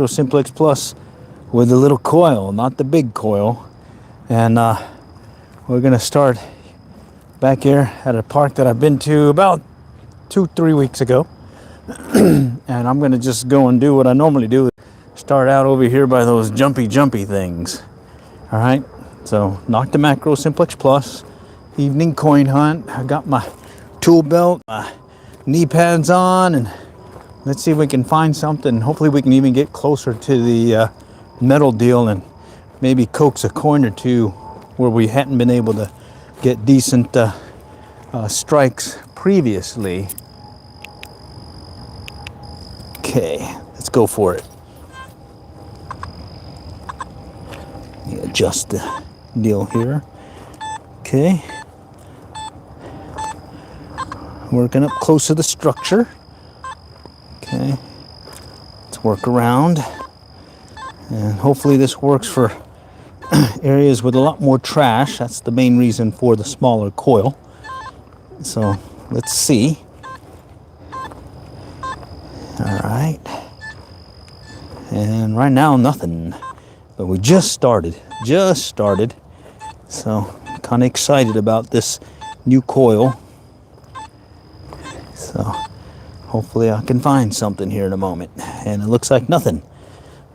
Macro Simplex Plus with the little coil, not the big coil. And we're gonna start back here at a park that I've been to about 2-3 weeks ago. And I'm gonna just go and do what I normally do. Start out over here by those jumpy things. All right, so Nokta Macro Simplex Plus, evening coin hunt. I got my tool belt, my knee pads on, and let's see if we can find something. Hopefully we can even get closer to the metal deal and maybe coax a coin or two where we hadn't been able to get decent strikes previously. Okay, let's go for it. Adjust the deal here. Okay. Working up close to the structure. Okay. Let's work around. And hopefully this works for areas with a lot more trash. That's the main reason for the smaller coil. So let's see. All right. And right now, nothing. But we just started. So kind of excited about this new coil. So hopefully I can find something here in a moment. And it looks like nothing.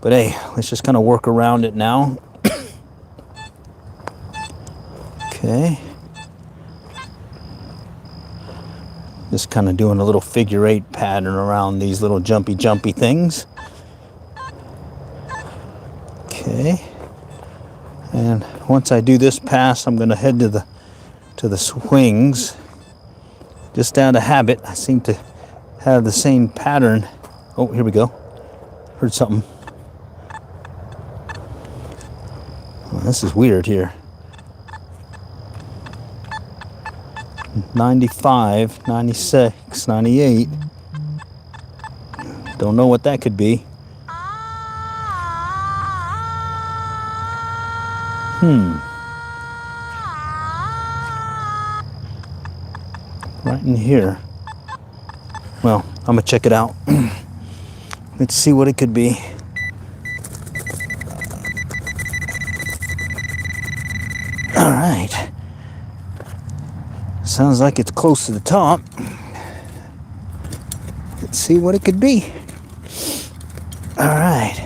But hey, let's just kind of work around it now. Okay. Just kind of doing a little figure 8 pattern around these little jumpy things. Okay. And once I do this pass, I'm going to head to the swings. Just out of habit, I seem to have the same pattern. Oh, here we go. Heard something. Oh, this is weird here. 95, 96, 98. Don't know what that could be. Right in here. Well, I'm gonna check it out. Let's see what it could be. All right. Sounds like it's close to the top. Let's see what it could be. All right.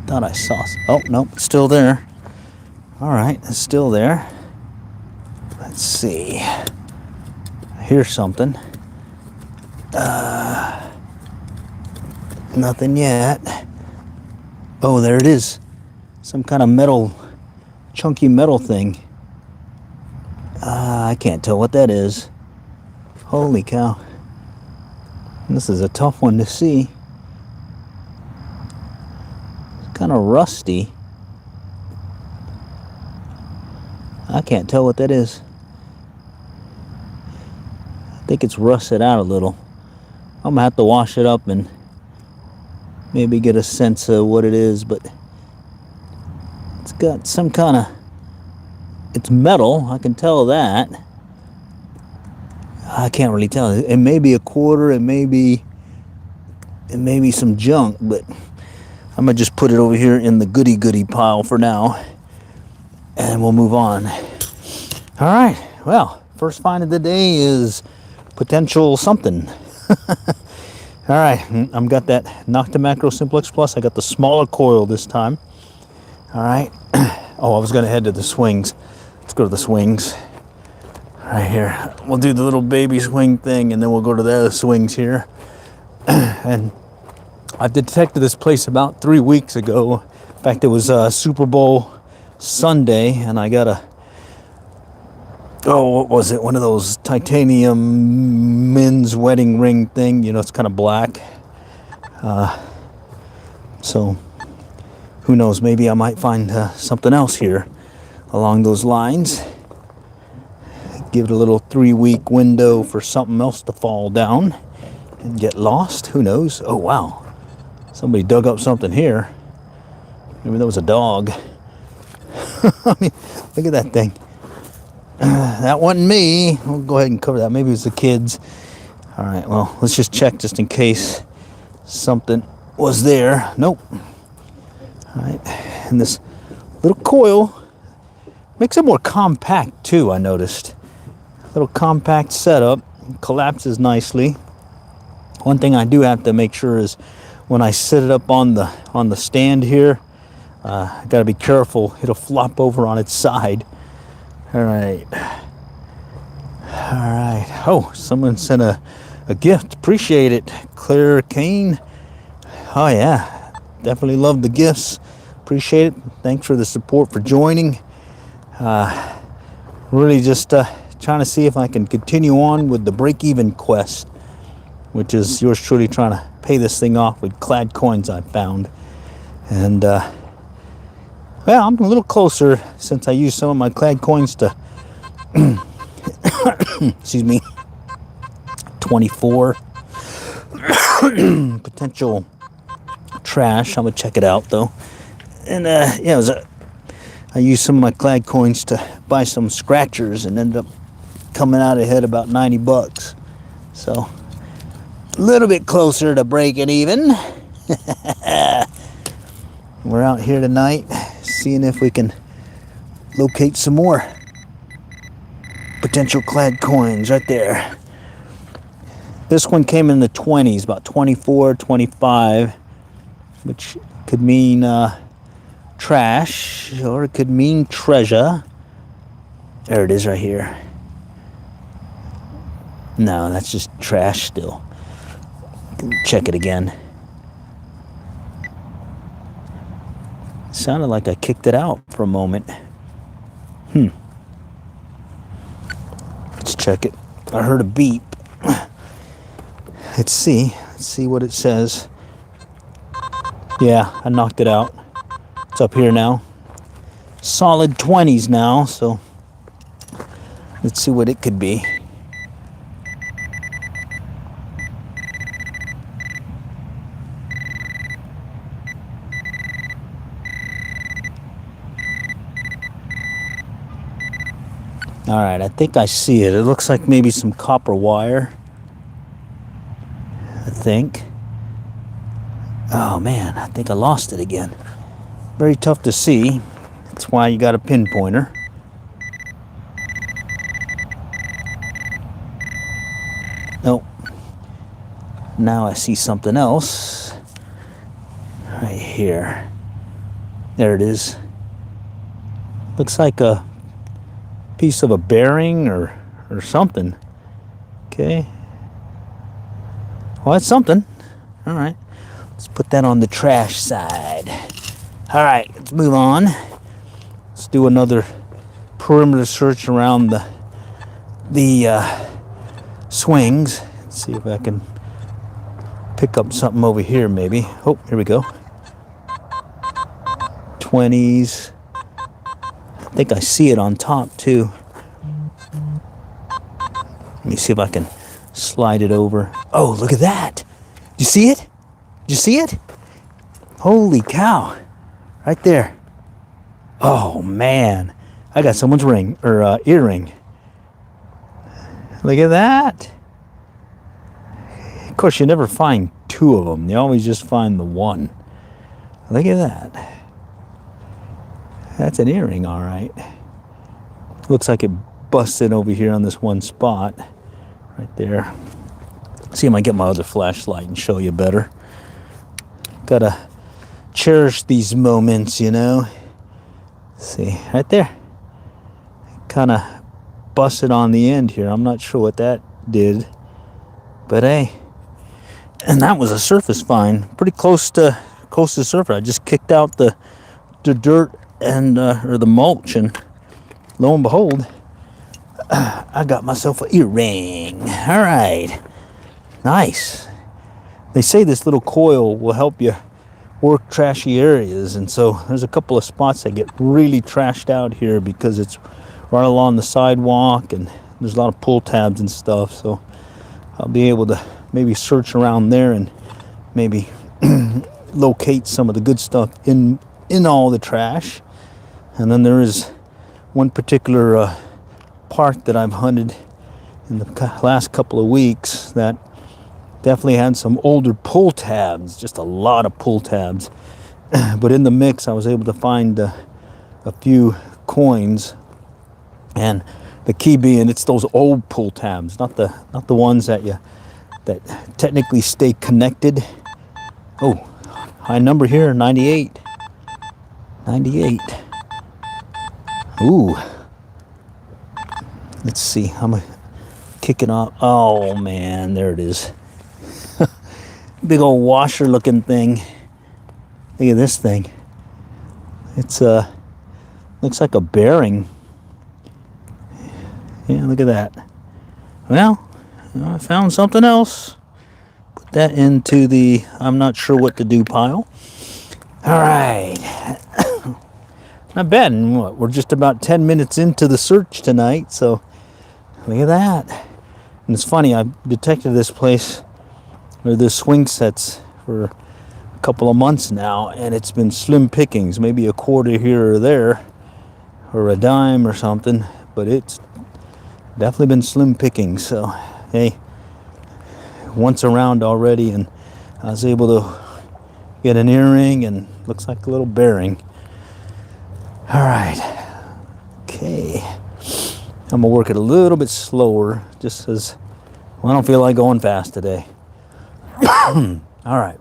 Thought I saw. Oh, nope, it's still there. All right, it's still there. Let's see. I hear something. Nothing yet. Oh, there it is. Some kind of metal, chunky metal thing. I can't tell what that is. Holy cow. This is a tough one to see. Kind of rusty. I can't tell what that is. I think it's rusted out a little. I'm gonna have to wash it up and maybe get a sense of what it is, but it's got some kind of, it's metal, I can tell that. I can't really tell. It may be a quarter, it may be some junk, but I'm gonna just put it over here in the goody pile for now, and we'll move on. All right, well, first find of the day is potential something. All right, I've got that Nokta Macro Simplex Plus. I got the smaller coil this time. All right. Oh, I was gonna head to the swings. Let's go to the swings. Right here. We'll do the little baby swing thing, and then we'll go to the other swings here. And I've detected this place about 3 weeks ago. In fact, it was Super Bowl Sunday, and I got what was it? One of those titanium men's wedding ring thing. You know, it's kind of black. So, who knows? Maybe I might find something else here along those lines. Give it a little 3-week window for something else to fall down and get lost. Who knows? Oh, wow. Somebody dug up something here. Maybe that was a dog. I mean, look at that thing. That wasn't me. We'll go ahead and cover that. Maybe it was the kids. All right, well, let's just check just in case something was there. Nope. All right, and this little coil makes it more compact too, I noticed. Little compact setup, collapses nicely. One thing I do have to make sure is when I set it up on the stand here, I gotta be careful. It'll flop over on its side. All right. Oh, someone sent a gift. Appreciate it. Claire Kane. Oh yeah, definitely love the gifts. Appreciate it. Thanks for the support for joining. Really just trying to see if I can continue on with the break-even quest, which is yours truly trying to pay this thing off with clad coins I found. And well, I'm a little closer since I used some of my clad coins to excuse me, 24 potential trash. I'm gonna check it out though. And yeah, I used some of my clad coins to buy some scratchers and ended up coming out ahead about 90 bucks. So a little bit closer to breaking even. We're out here tonight seeing if we can locate some more potential clad coins right there. This one came in the 20s, about 24, 25, which could mean trash, or it could mean treasure. There it is right here. No, that's just trash still. Check it again. Sounded like I kicked it out for a moment. Let's check it. I heard a beep. Let's see what it says. Yeah, I knocked it out. It's up here now. Solid 20s now, so let's see what it could be. All right, I think I see it. It looks like maybe some copper wire, I think. Oh man, I think I lost it again. Very tough to see. That's why you got a pinpointer. Nope. Now I see something else. Right here. There it is. Looks like a piece of a bearing or something. Okay. Well, that's something. All right. Let's put that on the trash side. All right, let's move on. Let's do another perimeter search around the swings. Let's see if I can pick up something over here maybe. Oh, here we go. 20s. I think I see it on top too. Let me see if I can slide it over. Oh, look at that. You see it? Did you see it? Holy cow. Right there. Oh man. I got someone's ring or earring. Look at that. Of course, you never find two of them. You always just find the one. Look at that. That's an earring, all right. Looks like it busted over here on this one spot. Right there. See if I get my other flashlight and show you better. Gotta cherish these moments, you know. See, right there. Kind of busted on the end here. I'm not sure what that did. But hey. And that was a surface find. Pretty close to the surface. I just kicked out the dirt and or the mulch, and lo and behold, I got myself an earring. All right, nice. They say this little coil will help you work trashy areas, and so there's a couple of spots that get really trashed out here because it's right along the sidewalk and there's a lot of pull tabs and stuff. So I'll be able to maybe search around there and maybe locate some of the good stuff in all the trash. And then there is one particular park that I've hunted in the last couple of weeks that Definitely had some older pull tabs, just a lot of pull tabs. But in the mix, I was able to find a few coins, and the key being it's those old pull tabs, not the ones that technically stay connected. Oh, high number here, 98. 98. Ooh. Let's see. I'm kicking off. Oh man, there it is. Big old washer looking thing. Look at this thing. It's looks like a bearing. Yeah, look at that. Well, I found something else. Put that into the I'm not sure what to do pile. All right. Not bad. We're just about 10 minutes into the search tonight, so look at that. And it's funny, I've detected this place, or this swing sets, for a couple of months now, and it's been slim pickings, maybe a quarter here or there, or a dime or something, but it's definitely been slim pickings. So, hey, once around already, and I was able to get an earring, and looks like a little bearing. All right, okay. I'm gonna work it a little bit slower, just as well, I don't feel like going fast today. All right,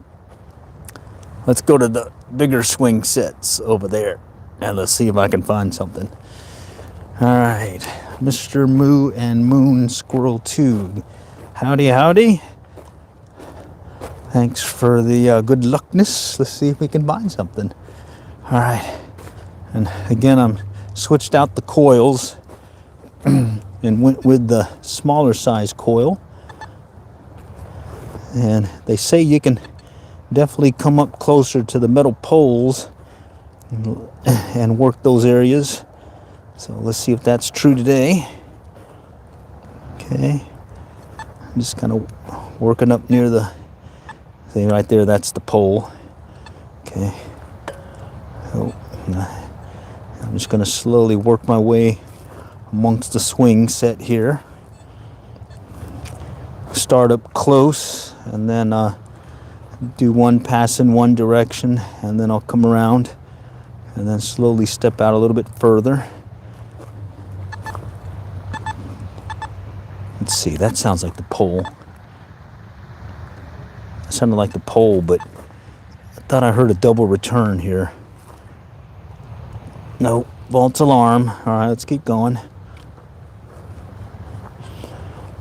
let's go to the bigger swing sets over there, and let's see if I can find something. All right, Mr. Moo and Moon Squirrel 2. Howdy, howdy. Thanks for the good luckness. Let's see if we can find something. All right, and again, I'm switched out the coils and went with the smaller size coil. And they say you can definitely come up closer to the metal poles and work those areas. So let's see if that's true today. Okay, I'm just kind of working up near the thing right there. That's the pole. Okay. Oh, I'm just going to slowly work my way amongst the swing set here. Start up close, and then do one pass in one direction, and then I'll come around and then slowly step out a little bit further. Let's see, that sounds like the pole. It sounded like the pole, but I thought I heard a double return here. No, false alarm. All right, let's keep going.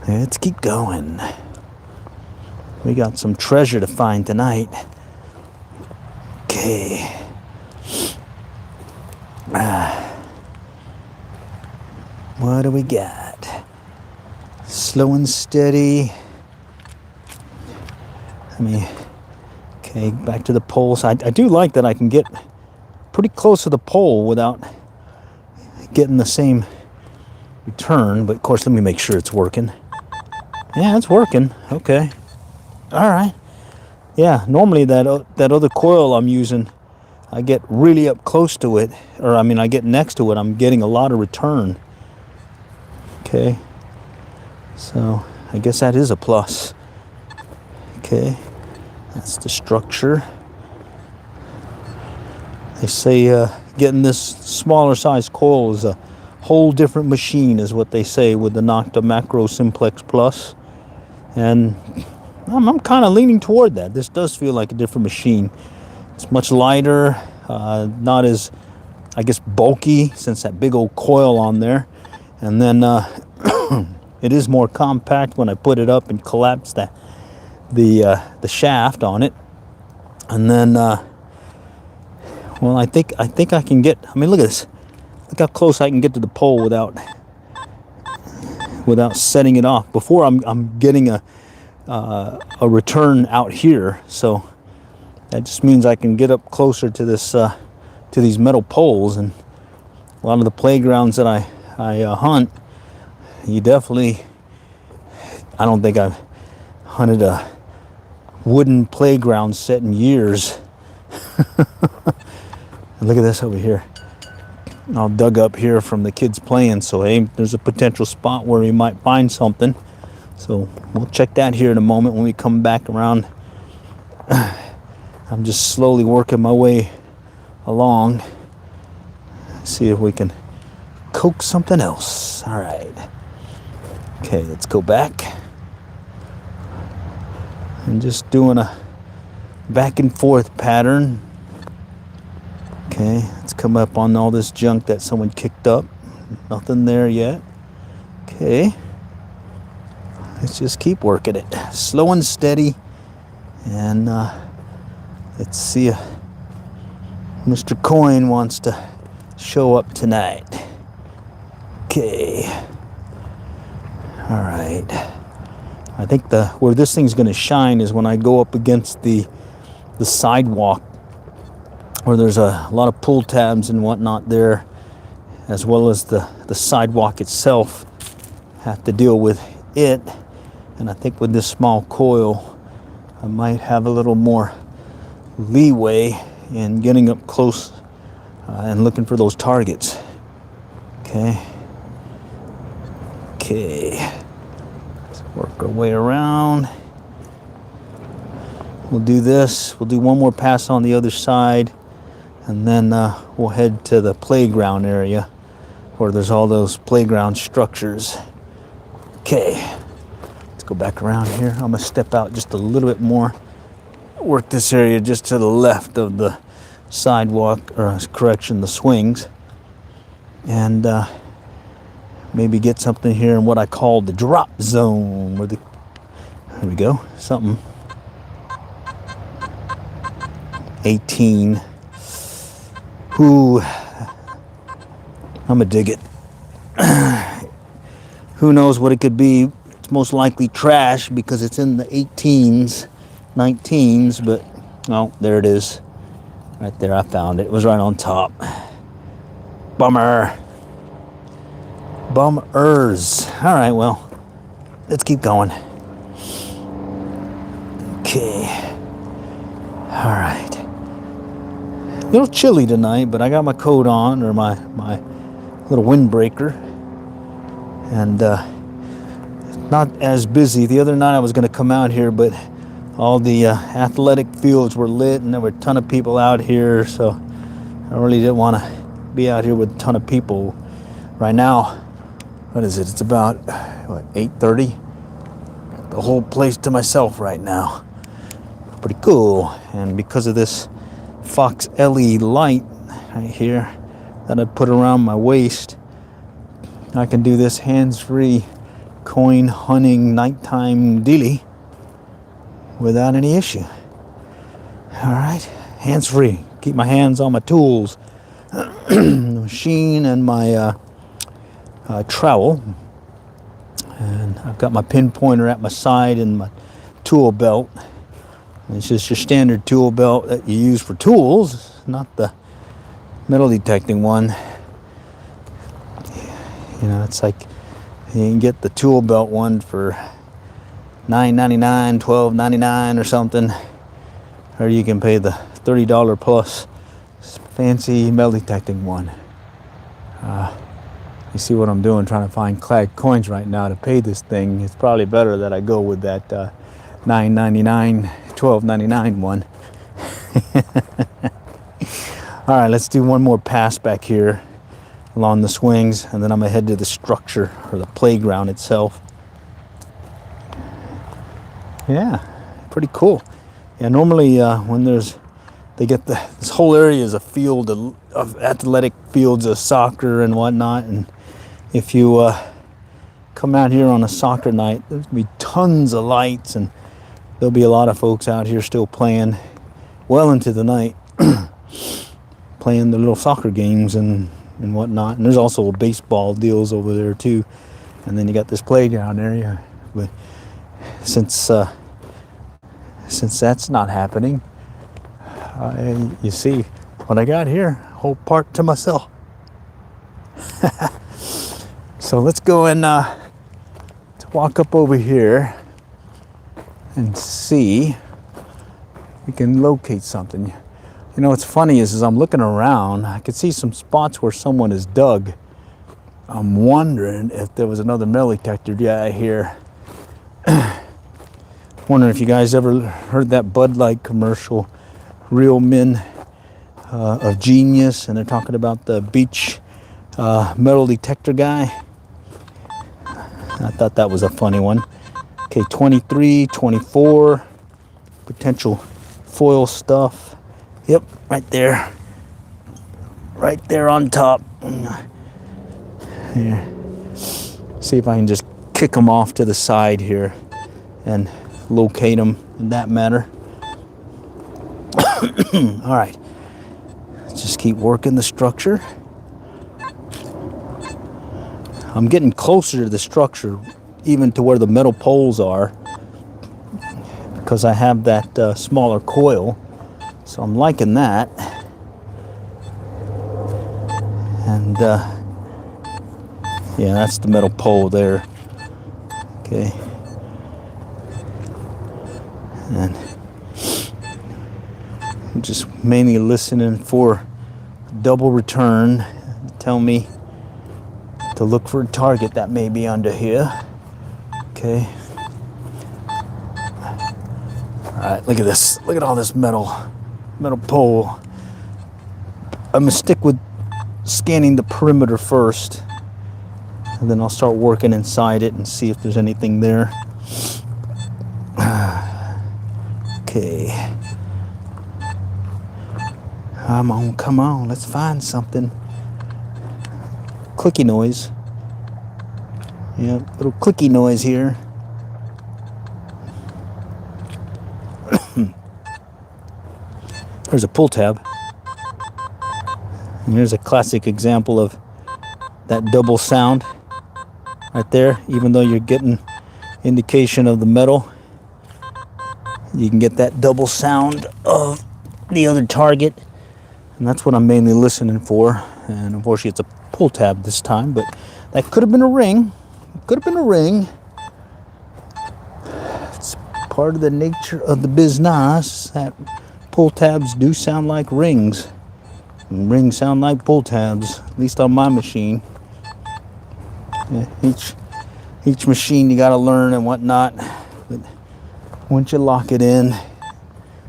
Let's keep going. We got some treasure to find tonight. Okay. What do we got? Slow and steady. Okay, back to the poles. I do like that I can get pretty close to the pole without getting the same return, but of course, let me make sure it's working. Yeah, it's working. Okay. All right. Yeah, normally that other coil I'm using, I get really up close to it, or I get next to it, I'm getting a lot of return. Okay. So, I guess that is a plus. Okay. That's the structure. They say getting this smaller size coil is a whole different machine, is what they say, with the Nokta Macro Simplex Plus. And I'm kind of leaning toward that. This does feel like a different machine. It's much lighter, not as, I guess, bulky, since that big old coil on there. And then it is more compact when I put it up and collapse the shaft on it. And then, well, I think I can get. Look at this. Look how close I can get to the pole without setting it off. Before I'm getting a return out here, so that just means I can get up closer to this to these metal poles. And a lot of the playgrounds that I hunt, you definitely, I don't think I've hunted a wooden playground set in years. And look at this over here. All dug up here from the kids playing, so hey, there's a potential spot where we might find something. So we'll check that here in a moment when we come back around. I'm just slowly working my way along. See if we can coax something else. All right. Okay, let's go back. I'm just doing a back and forth pattern. Okay, let's come up on all this junk that someone kicked up. Nothing there yet. Okay. Let's just keep working it. Slow and steady. And let's see if Mr. Coin wants to show up tonight. Okay. All right. I think where this thing's going to shine is when I go up against the sidewalk, where there's a lot of pull tabs and whatnot there, as well as the sidewalk itself. Have to deal with it. And I think with this small coil, I might have a little more leeway in getting up close and looking for those targets. Okay. Okay. Let's work our way around. We'll do this. We'll do one more pass on the other side, and then we'll head to the playground area where there's all those playground structures. Okay. Go back around here. I'm gonna step out just a little bit more, work this area just to the left of the sidewalk, or correction, the swings, and maybe get something here in what I call the drop zone, where there we go, something 18. Ooh, I'm gonna dig it. Who knows what it could be? Most likely trash because it's in the 18s, 19s, but oh, there it is. Right there, I found it. It was right on top. Bummer. Bummers. All right, well, let's keep going. Okay. All right. A little chilly tonight, but I got my coat on, or my little windbreaker, and not as busy. The other night I was going to come out here, but all the athletic fields were lit and there were a ton of people out here, so I really didn't want to be out here with a ton of people. Right now, what is it? It's about, what, 8:30? The whole place to myself right now. Pretty cool. And because of this Fox LED light right here that I put around my waist, I can do this hands-free coin hunting nighttime dealy without any issue. All right, hands-free. Keep my hands on my tools, the machine, and my trowel. And I've got my pinpointer at my side and my tool belt. It's just your standard tool belt that you use for tools, not the metal detecting one. You know, it's like you can get the tool belt one for $9.99, $12.99 or something, or you can pay the $30 plus fancy metal detecting one. You see what I'm doing, trying to find clad coins right now to pay this thing. It's probably better that I go with that $9.99, $12.99 one. All right, let's do one more pass back here along the swings, and then I'm gonna head to the structure, or the playground itself. Yeah, pretty cool. Yeah, normally when they get this whole area is a field of athletic fields of soccer and whatnot, and if you come out here on a soccer night, there'll be tons of lights, and there'll be a lot of folks out here still playing well into the night, playing the little soccer games and whatnot. And there's also baseball deals over there too. And then you got this playground area. But since that's not happening, you see what I got here, whole park to myself. So let's go and walk up over here and see if we can locate something. You know what's funny is as I'm looking around, I could see some spots where someone has dug. I'm wondering if there was another metal detector guy here. Wondering if you guys ever heard that Bud Light commercial, Real Men of Genius, and they're talking about the beach metal detector guy. I thought that was a funny one. Okay, 23, 24, potential foil stuff. Yep, right there. Right there on top. Here. See if I can just kick them off to the side here and locate them in that manner. All right. Let's just keep working the structure. I'm getting closer to the structure, even to where the metal poles are, because I have that smaller coil. So I'm liking that. And yeah, that's the metal pole there. Okay. And I'm just mainly listening for double return. Tell me to look for a target that may be under here. Okay. Alright, look at this. Look at all this metal pole. I'm gonna stick with scanning the perimeter first, and then I'll start working inside it and see if there's anything there. Okay. Come on, let's find something. Clicky noise. Yeah, little clicky noise here. There's a pull tab. And here's a classic example of that double sound right there. Even though you're getting indication of the metal, you can get that double sound of the other target. And that's what I'm mainly listening for. And unfortunately it's a pull tab this time, but that could have been a ring. Could have been a ring. It's part of the nature of the business that pull tabs do sound like rings. And rings sound like pull tabs, at least on my machine. Yeah, each machine you gotta learn and whatnot. But once you lock it in,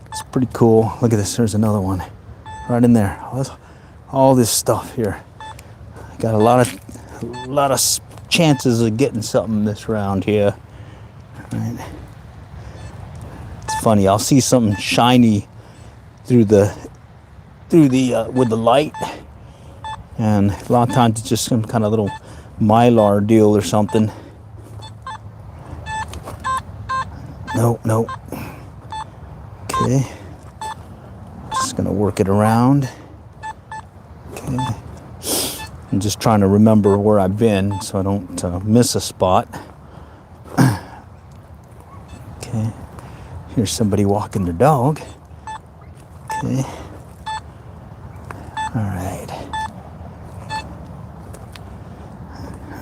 it's pretty cool. Look at this, there's another one. Right in there. All this stuff here. Got a lot of chances of getting something this round here. Right. It's funny, I'll see something shiny through the with the light, and a lot of times it's just some kind of little mylar deal or something. Nope. Okay. Just gonna work it around. Okay. I'm just trying to remember where I've been so I don't miss a spot. Okay. Here's somebody walking their dog. Okay. Alright.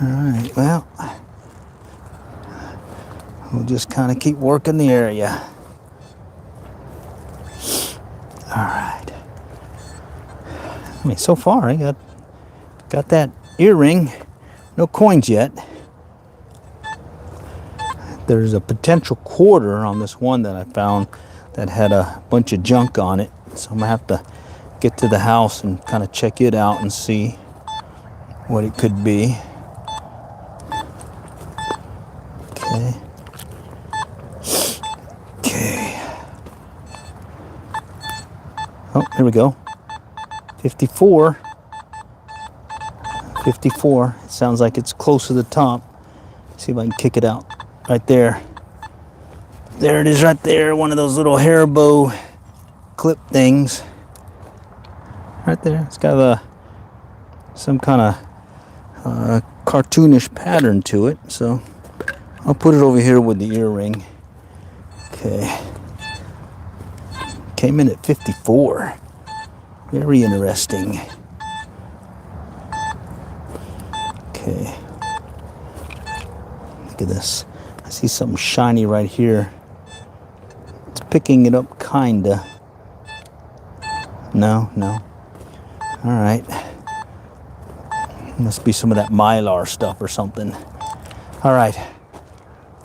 Alright, well, we'll just kind of keep working the area. Alright. I mean, so far I got that earring. No coins yet. There's a potential quarter on this one that I found that had a bunch of junk on it. So I'm gonna have to get to the house and kind of check it out and see what it could be. Okay. Oh, here we go. 54. 54. It sounds like it's close to the top. See if I can kick it out. Right there. There it is right there. One of those little hair bow clip things. Right there. It's got some kind of cartoonish pattern to it. So I'll put it over here with the earring. Okay. Came in at 54. Very interesting. Okay. Look at this. I see something shiny right here. It's picking it up, kinda. No. All right. Must be some of that mylar stuff or something. All right.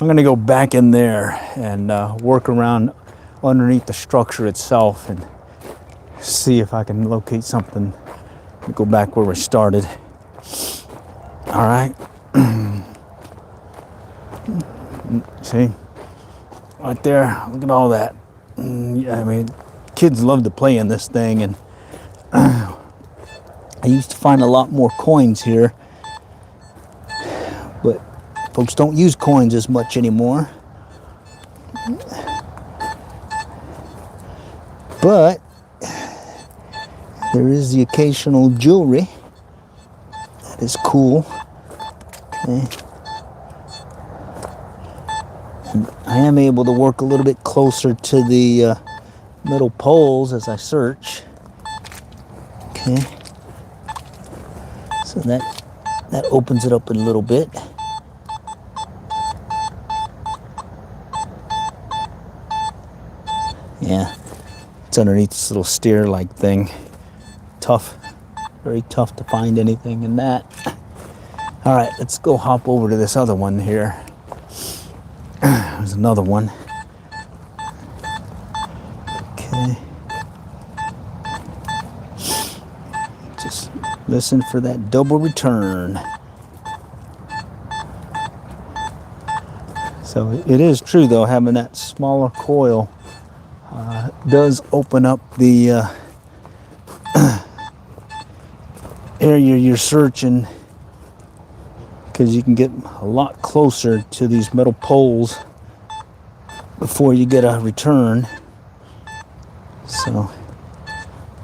I'm gonna go back in there and work around underneath the structure itself and see if I can locate something. Go back where we started. All right. See, right there. Look at all that. Yeah, I mean, kids love to play in this thing, and I used to find a lot more coins here, but folks don't use coins as much anymore. But there is the occasional jewelry that is cool. Okay. And I am able to work a little bit closer to the metal poles as I search. Okay. So that opens it up a little bit. Yeah, it's underneath this little stair-like thing. Tough, very tough to find anything in that. All right, let's go hop over to this other one here. There's another one. Okay. Just listen for that double return. So it is true though, having that smaller coil does open up the area you're searching, because you can get a lot closer to these metal poles before you get a return. So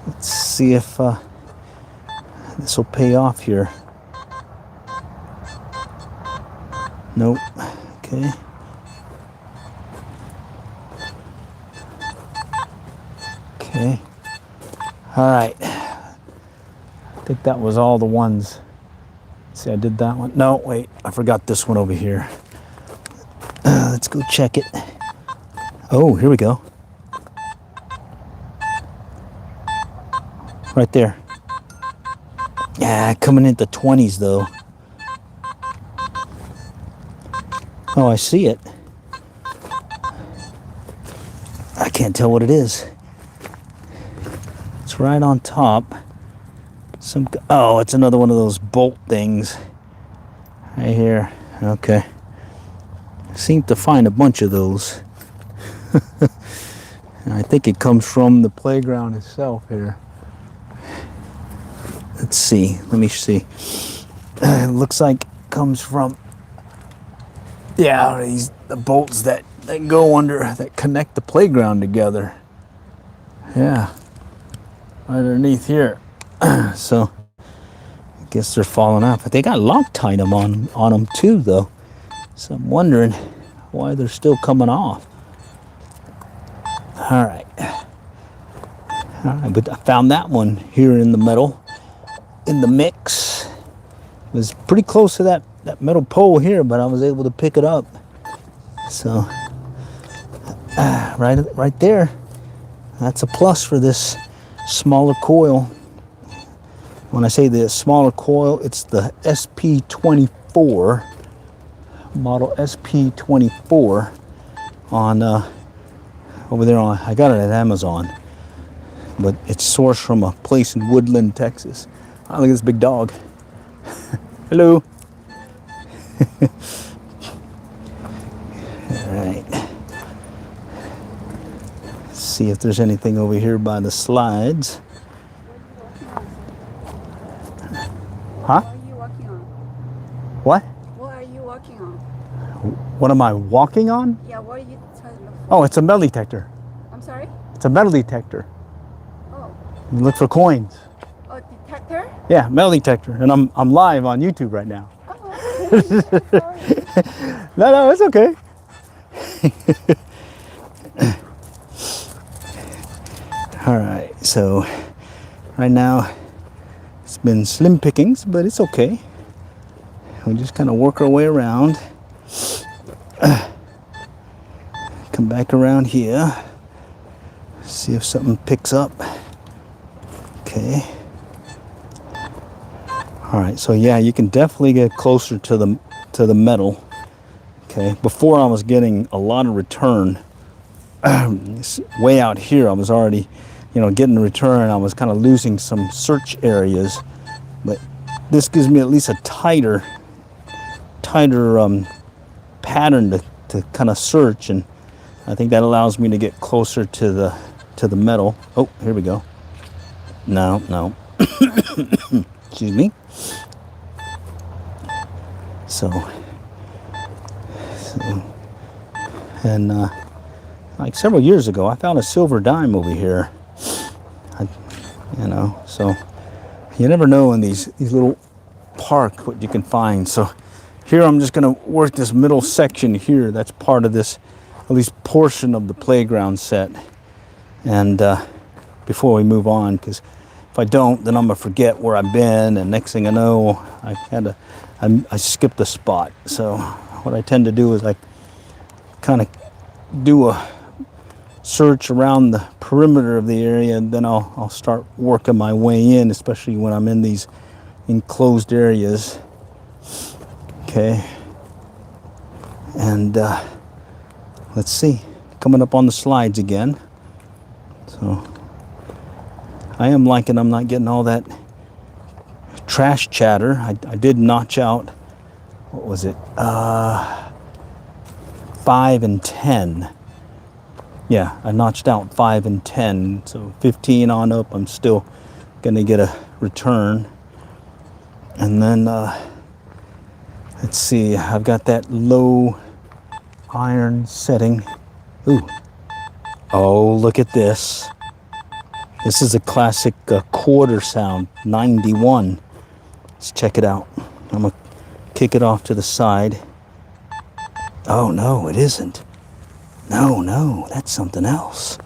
let's see if this will pay off here. Nope. Okay. Okay. All right. I think that was all the ones. See, I did that one. No, wait. I forgot this one over here. Let's go check it. Oh, here we go. Right there. Yeah, coming into 20s though. Oh, I see it. I can't tell what it is. It's right on top. Oh, it's another one of those bolt things. Right here. Okay. Seem to find a bunch of those. And I think it comes from the playground itself here. Let's see. Let me see. It looks like it comes from, yeah, the bolts that go under, that connect the playground together. Yeah. Right underneath here. So I guess they're falling off. But they got Loctite on them too, though. So I'm wondering why they're still coming off. All right. But I found that one here in the metal, in the mix. It was pretty close to that metal pole here, but I was able to pick it up. So right there. That's a plus for this smaller coil. When I say the smaller coil, it's the SP24, model SP24 on over there on, I got it at Amazon, but it's sourced from a place in Woodland, Texas. Oh, look at this big dog. Hello. All right. Let's see if there's anything over here by the slides. Huh? What are you walking on? What? What are you walking on? What am I walking on? Yeah, what are you trying to look for? Oh, it's a metal detector. I'm sorry? It's a metal detector. Oh. You look for coins. Oh, detector? Yeah, metal detector. And I'm live on YouTube right now. Oh, okay. Sorry. No, it's okay. All right, so right now it's been slim pickings, but it's okay. We just kind of work our way around. Come back around here. See if something picks up. Okay. All right, so yeah, you can definitely get closer to the metal. Okay, before I was getting a lot of return. Way out here, I was already, getting a return. I was kind of losing some search areas, but this gives me at least a tighter pattern to kind of search, and I think that allows me to get closer to the metal. Oh, here we go. No. Excuse me. So and like several years ago, I found a silver dime over here. So you never know in these little parks what you can find. So here I'm just going to work this middle section here. That's part of this, at least portion of the playground set. And before we move on, because if I don't, then I'm going to forget where I've been. And next thing I know, I skipped a spot. So what I tend to do is I kind of do a search around the perimeter of the area, and then I'll start working my way in, especially when I'm in these enclosed areas. Okay, and let's see, coming up on the slides again. So I am liking I'm not getting all that trash chatter. I did notch out, what was it, 5 and 10. Yeah, I notched out 5 and 10, so 15 on up, I'm still gonna get a return. And then, let's see, I've got that low iron setting. Ooh, oh, look at this. This is a classic quarter sound, 91. Let's check it out. I'm gonna kick it off to the side. Oh no, it isn't. No, that's something else.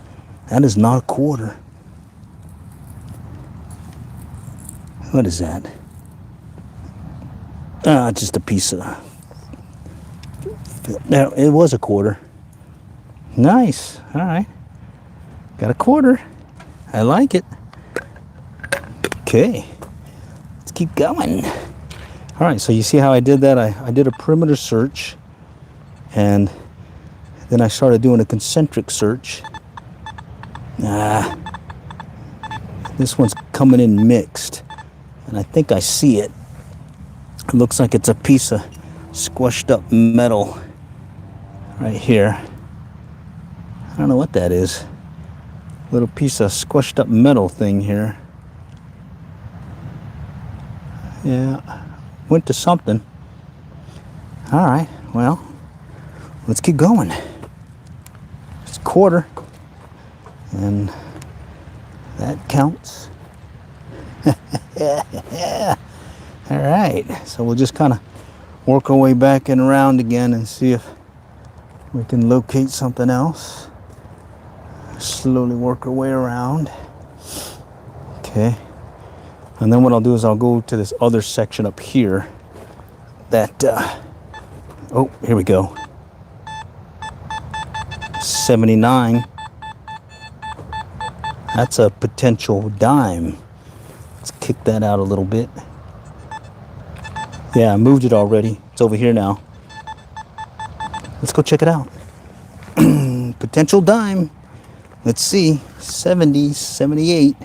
That is not a quarter. What is that? Just a piece of... No, it was a quarter. Nice. All right. Got a quarter. I like it. Okay. Let's keep going. All right, so you see how I did that? I did a perimeter search, and then I started doing a concentric search. This one's coming in mixed, and I think I see it. It looks like it's a piece of squished up metal right here. I don't know what that is. Little piece of squished up metal thing here. Yeah, went to something. All right, well, let's keep going. It's a quarter, and that counts. Yeah. All right, so we'll just kind of work our way back and around again and see if we can locate something else. Slowly work our way around. Okay, and then what I'll do is I'll go to this other section up here that oh, here we go. 79. That's a potential dime. Let's kick that out a little bit. Yeah, I moved it already. It's over here now. Let's go check it out. Potential dime. Let's see. 70, 78.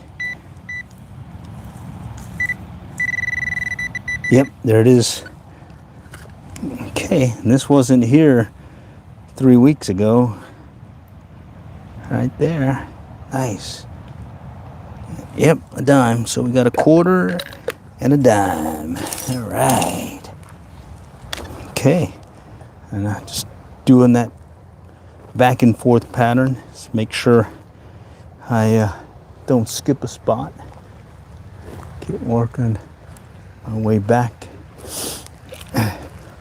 Yep, there it is. Okay, and this wasn't here 3 weeks ago. Right there. Nice. Yep, a dime. So we got a quarter and a dime. All right. Okay. And I'm just doing that back and forth pattern. Just make sure I don't skip a spot. Keep working my way back.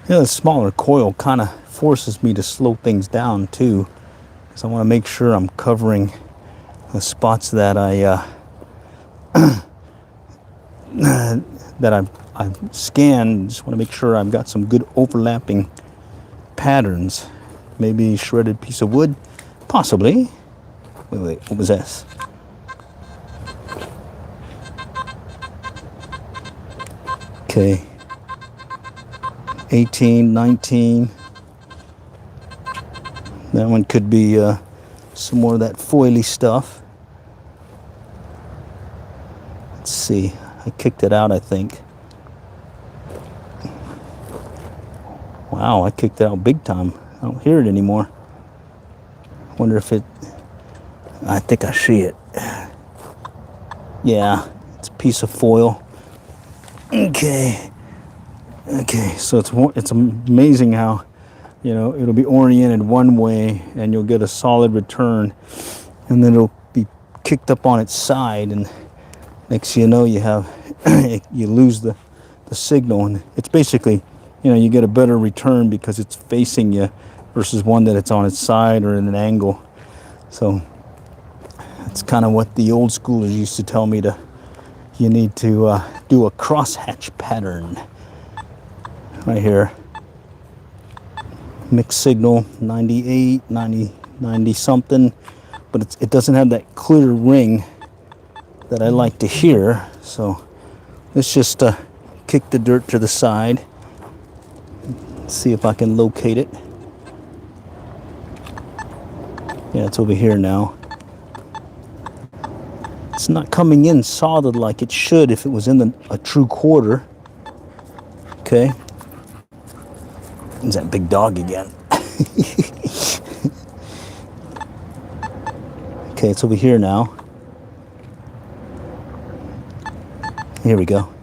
The smaller coil kind of forces me to slow things down too, because I want to make sure I'm covering the spots that I've scanned. Just want to make sure I've got some good overlapping patterns. Maybe shredded piece of wood, possibly. Wait, what was this? Okay. 18, 19. That one could be some more of that foily stuff. Let's see. I kicked it out, I think. Wow, I kicked it out big time. I don't hear it anymore. Wonder if it... I think I see it. Yeah, it's a piece of foil. Okay. Okay, so it's amazing how, you know, it'll be oriented one way and you'll get a solid return, and then it'll be kicked up on its side, and next thing you know, you have you lose the signal, and it's basically, you know, you get a better return because it's facing you versus one that it's on its side or in an angle. So it's kind of what the old schoolers used to tell me, you need to do a crosshatch pattern right here. Mixed signal 98, 90 something, but it doesn't have that clear ring that I like to hear. So let's just kick the dirt to the side. Let's see if I can locate it. Yeah, it's over here now. It's not coming in solid like it should if it was in a true quarter. Okay. There's that big dog again. Okay, it's over here now. Here we go.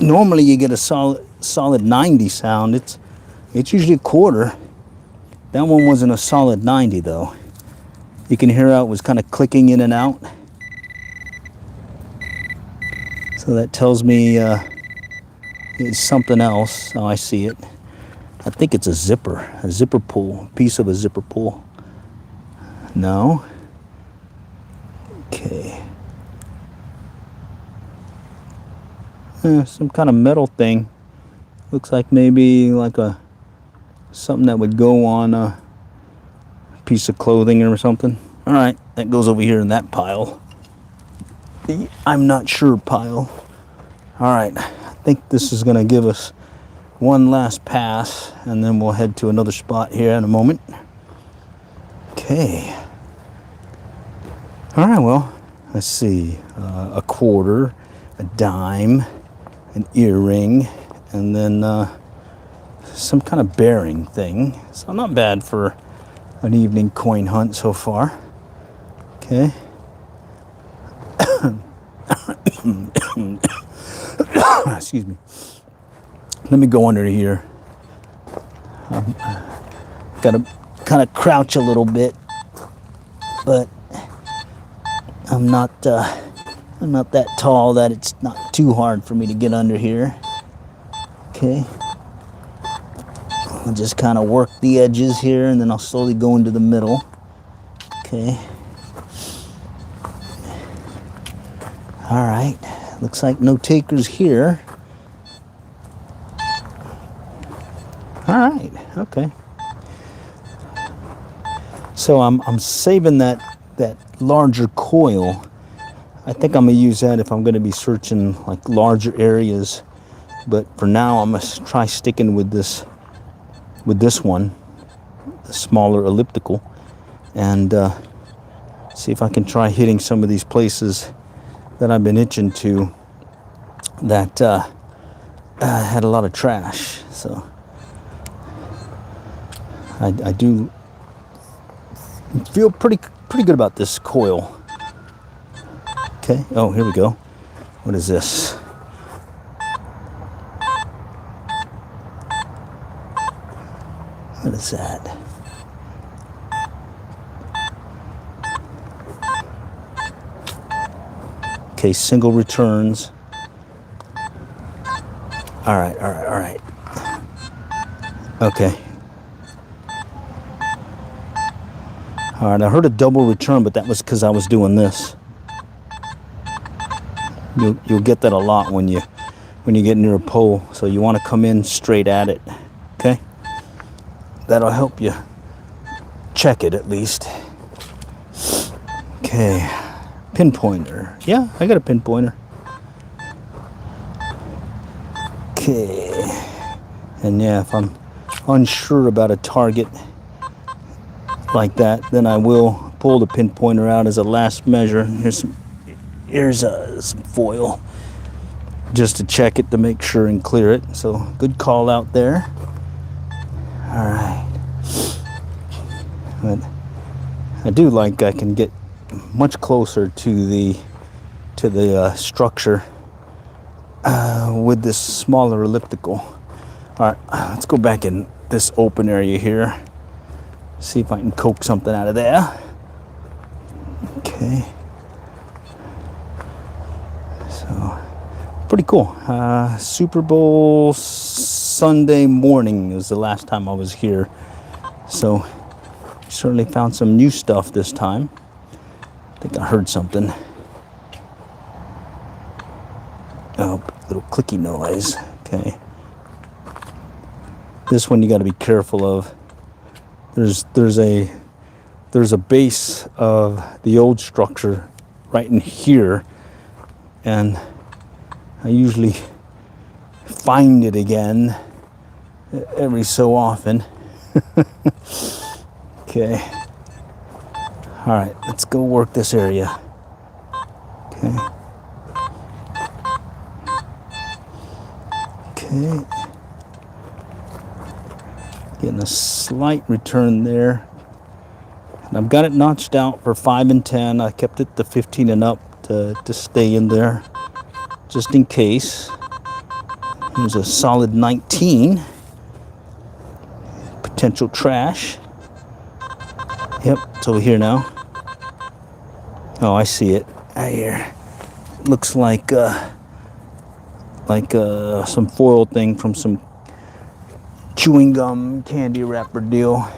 Normally you get a solid 90 sound. It's usually a quarter. That one wasn't a solid 90 though. You can hear how it was kind of clicking in and out. So that tells me it's something else. Oh, I see it. I think it's a zipper pull, piece of a zipper pull. No. Okay. Some kind of metal thing. Looks like maybe like something that would go on a piece of clothing or something. All right, that goes over here in that pile. I'm not sure pile. All right, I think this is gonna give us one last pass, and then we'll head to another spot here in a moment. Okay. All right, well, let's see. A quarter, a dime, an earring, and then some kind of bearing thing. So not bad for an evening coin hunt so far. Okay. Excuse me. Let me go under here. Got to kind of crouch a little bit, but I'm not that tall that it's not too hard for me to get under here. Okay. I'll just kind of work the edges here, and then I'll slowly go into the middle. Okay. All right. Looks like no takers here. All right. Okay. So I'm saving that larger coil. I think I'm gonna use that if I'm gonna be searching like larger areas. But for now, I'm gonna try sticking with this one, the smaller elliptical, and see if I can try hitting some of these places that I've been itching to that had a lot of trash. So I do feel pretty good about this coil. Okay. Oh, here we go. What is this? What is that? Okay, single returns. All right. Okay. All right, I heard a double return, but that was because I was doing this. You'll get that a lot when you get near a pole, so you want to come in straight at it. Okay? That'll help you check it at least. Okay. Pinpointer. Yeah, I got a pinpointer. Okay. And yeah, if I'm unsure about a target like that, then I will pull the pinpointer out as a last measure. Here's some foil just to check it, to make sure and clear it. So good call out there. All right. But I do like I can get much closer to the structure with this smaller elliptical. All right, let's go back in this open area here. See if I can coax something out of there. Okay. So, pretty cool. Super Bowl Sunday morning was the last time I was here. So, certainly found some new stuff this time. I think I heard something. Oh, little clicky noise. Okay. This one you got to be careful of. There's a base of the old structure right in here, and I usually find it again every so often. Okay. All right, let's go work this area. Okay. Okay. Getting a slight return there. And I've got it notched out for 5 and 10. I kept it to 15 and up to stay in there, just in case. Here's a solid 19. Potential trash. Yep, it's over here now. Oh, I see it. Right here. Looks like some foil thing from some chewing gum candy wrapper deal.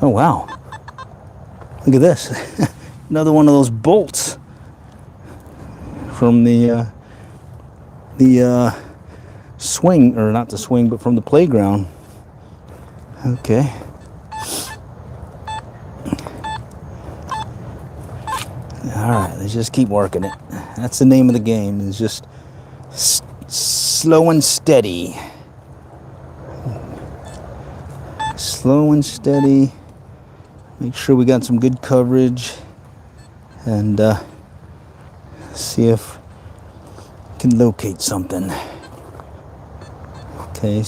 Oh wow, look at this. Another one of those bolts from the swing, or not the swing, but from the playground. Okay. All right, let's just keep working it. That's the name of the game, is just slow and steady. Slow and steady. Make sure we got some good coverage, and see if we can locate something. Okay,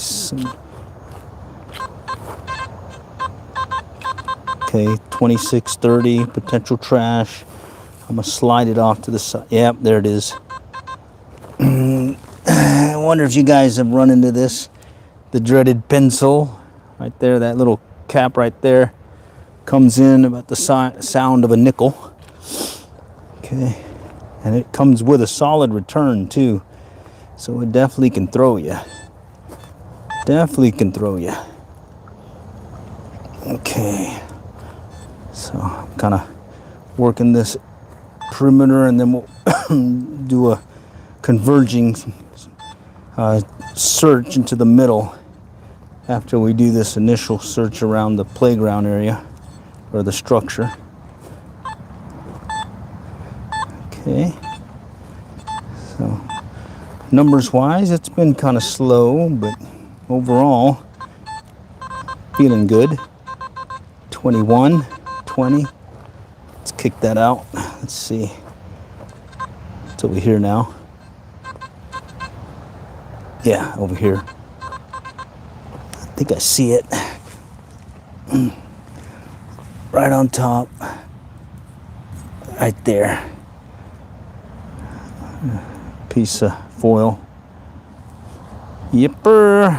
okay, 2630, potential trash. I'm gonna slide it off to the side. Yep, there it is. I wonder if you guys have run into this, the dreaded pencil right there. That little cap right there comes in about the sound of a nickel. Okay, and it comes with a solid return too, so it definitely can throw you. Definitely can throw you. Okay, so I'm kind of working this perimeter, and then we'll do a converging search into the middle after we do this initial search around the playground area, or the structure. Okay, so numbers wise, it's been kind of slow, but overall feeling good. 21, 20. Let's kick that out. Let's see. It's over here now. Yeah, over here. I think I see it. Right on top. Right there. Piece of foil. Yipper.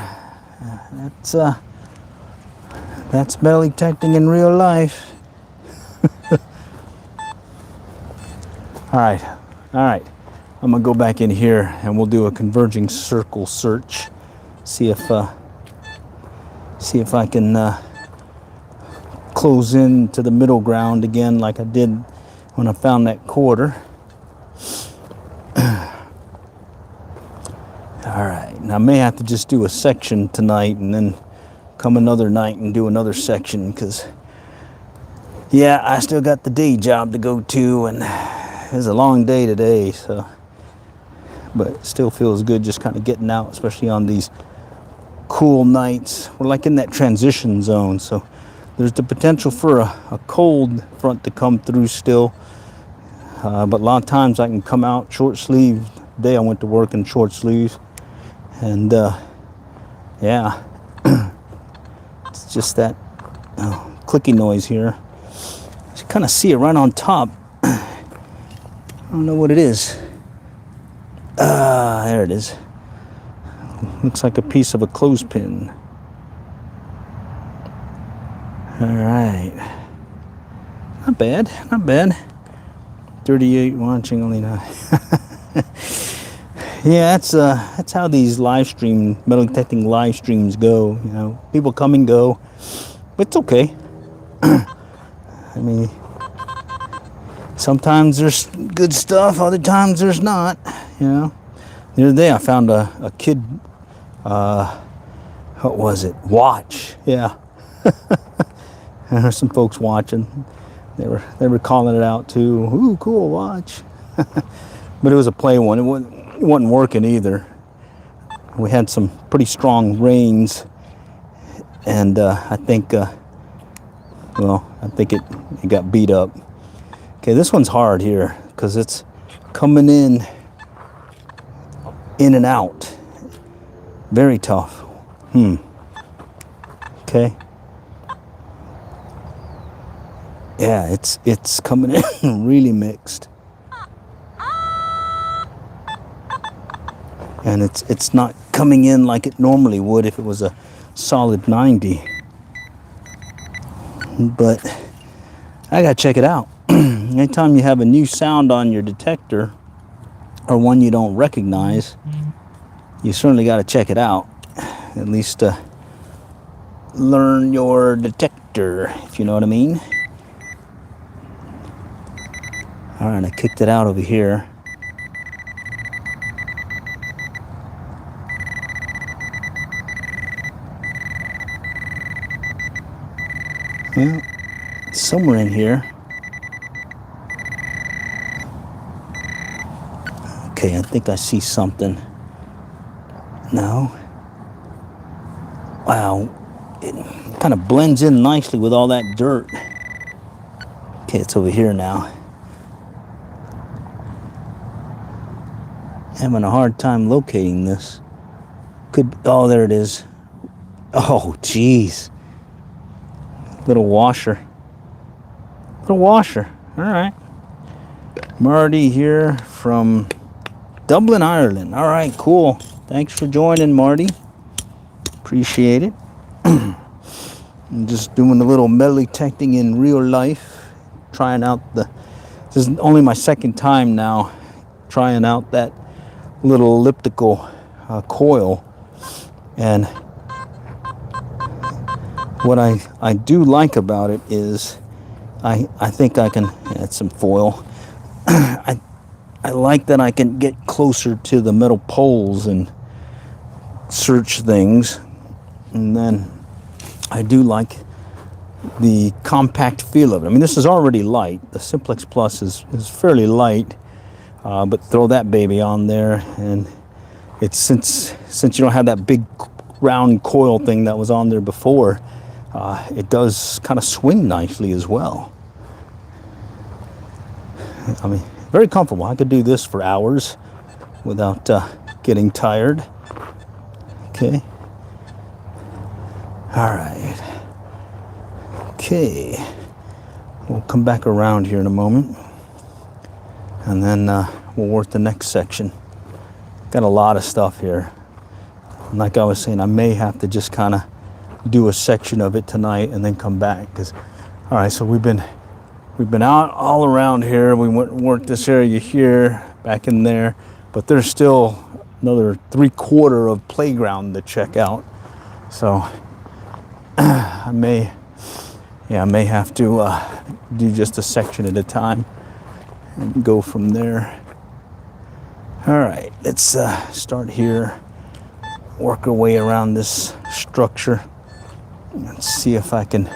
That's metal detecting in real life. All right. I'm gonna go back in here and we'll do a converging circle search. See if I can close in to the middle ground again, like I did when I found that quarter. All right, now I may have to just do a section tonight and then come another night and do another section, because yeah, I still got the day job to go to, and it's a long day today, so, but it still feels good just kind of getting out, especially on these cool nights. We're like in that transition zone, so there's the potential for a cold front to come through still. But a lot of times I can come out short sleeve. Today I went to work in short sleeves, and yeah, it's just that clicky noise here. You kind of see it right on top. I don't know what it is. There it is. Looks like a piece of a clothespin. All right. Not bad, not bad. 38 watching, only 9. Yeah, that's how these live stream, metal detecting live streams go. You know, people come and go. But it's okay. I mean, sometimes there's good stuff, other times there's not, you know. The other day I found a kid, what was it? Watch, yeah. And there's some folks watching. They were calling it out too. Ooh, cool watch. But it was a play one. It wasn't working either. We had some pretty strong rains, and I think it got beat up. Okay, this one's hard here because it's coming in and out. Very tough. Okay. Yeah, it's coming in really mixed. And it's not coming in like it normally would if it was a solid 90. But I gotta check it out. Anytime you have a new sound on your detector, or one you don't recognize, you certainly gotta check it out. At least learn your detector, if you know what I mean. All right, I kicked it out over here. Well, it's somewhere in here. Okay, I think I see something. No. Wow, it kind of blends in nicely with all that dirt. Okay, it's over here now. Having a hard time locating this. Oh, there it is. Oh, jeez. Little washer. All right. Marty here from Dublin, Ireland. All right, cool. Thanks for joining, Marty. Appreciate it. I'm just doing a little metal detecting in real life. Trying out this is only my second time now trying out that little elliptical coil. And what I do like about it is I think I can add some foil. I like that I can get closer to the metal poles and search things. And then I do like the compact feel of it. I mean, this is already light. The Simplex Plus is fairly light, but throw that baby on there, and it's since you don't have that big round coil thing that was on there before, it does kind of swing nicely as well. I mean, very comfortable. I could do this for hours without getting tired. Okay. All right. Okay. We'll come back around here in a moment, and then we'll work the next section. Got a lot of stuff here. Like I was saying, I may have to just kind of do a section of it tonight and then come back. Because, all right, so we've been out all around here. We went and worked this area here, back in there, but there's still another 3/4 of playground to check out. So I may have to do just a section at a time and go from there. All right, let's start here, work our way around this structure, and see if I can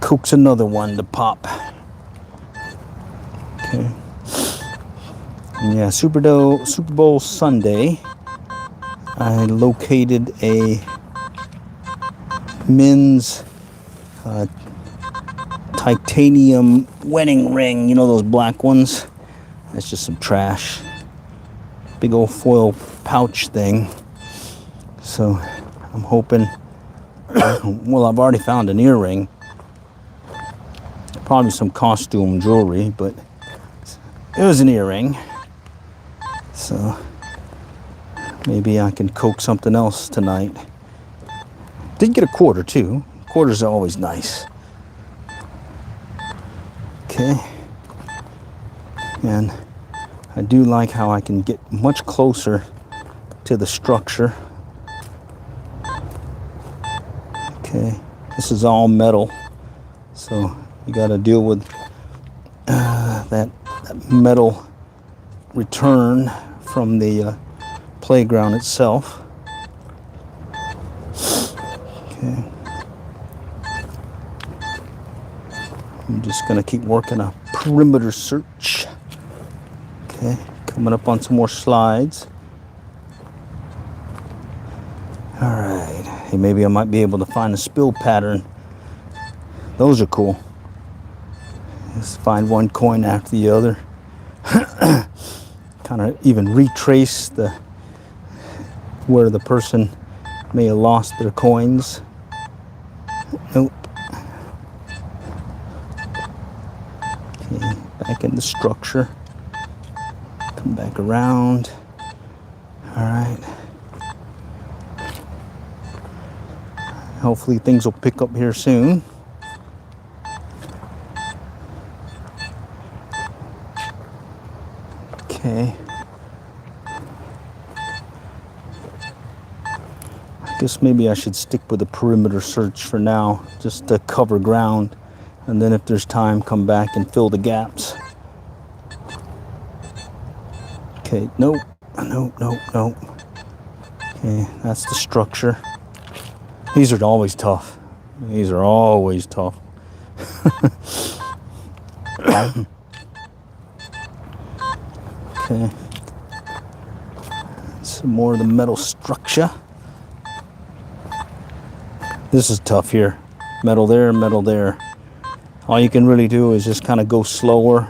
coax another one to pop. Okay. And yeah, Super Bowl Sunday, I located a men's titanium wedding ring. You know those black ones? That's just some trash. Big old foil pouch thing. So I'm hoping, well, I've already found an earring. Probably some costume jewelry, but it was an earring. So maybe I can coax something else tonight. Did get a quarter too. Quarters are always nice. Okay. And I do like how I can get much closer to the structure. Okay. This is all metal. So you got to deal with that metal return from the playground itself. Okay. I'm just gonna keep working a perimeter search. Okay, coming up on some more slides. All right, hey, maybe I might be able to find a spill pattern. Those are cool. Let's find one coin after the other. Kind of even retrace where the person may have lost their coins. Nope. Okay, back in the structure. Come back around. All right. Hopefully things will pick up here soon. Okay. I guess maybe I should stick with the perimeter search for now, just to cover ground, and then if there's time, come back and fill the gaps. Okay, nope, nope, nope, nope. Okay, that's the structure. These are always tough. These are always tough. Okay. Some more of the metal structure. This is tough here. Metal there, metal there. All you can really do is just kind of go slower,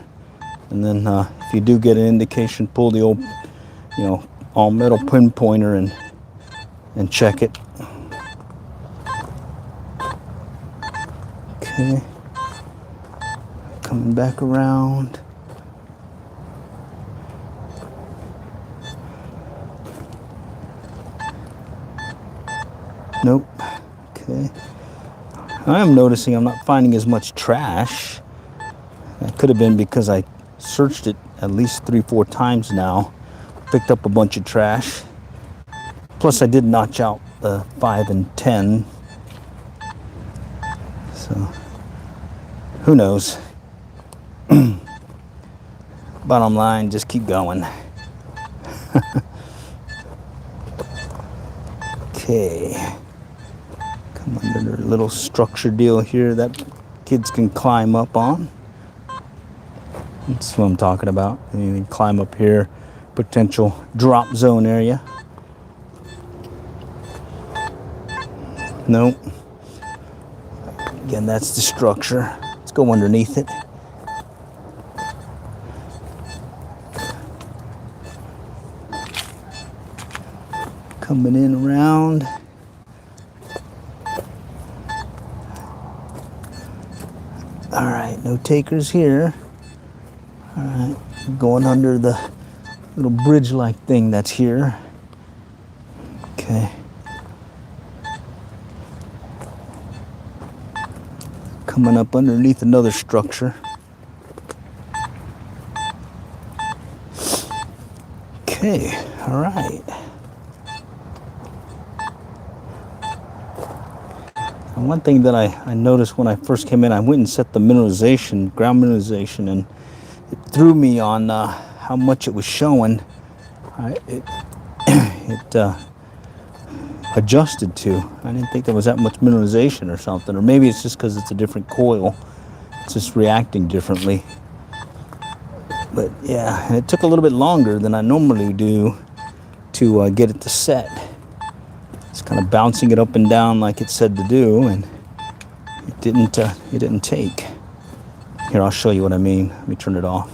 and then if you do get an indication, pull the old, all metal pinpointer and check it. Okay. Coming back around. Nope. Okay. I am noticing I'm not finding as much trash. That could have been because I searched it at least 3-4 times now. Picked up a bunch of trash. Plus I did notch out the 5 and 10. So who knows? Bottom line, just keep going. Okay. Come under their little structure deal here that kids can climb up on. That's what I'm talking about. You can climb up here, potential drop zone area. Nope. Again, that's the structure. Let's go underneath it. Coming in around. All right, no takers here. All right, going under the little bridge-like thing that's here. Okay. Coming up underneath another structure. Okay, all right. And one thing that I noticed when I first came in, I went and set the mineralization, ground mineralization, and it threw me on how much it was showing. It adjusted to. I didn't think there was that much mineralization or something, or maybe it's just because it's a different coil. It's just reacting differently. But yeah, and it took a little bit longer than I normally do to get it to set. It's kind of bouncing it up and down like it said to do, and it didn't take. Here, I'll show you what I mean. Let me turn it off.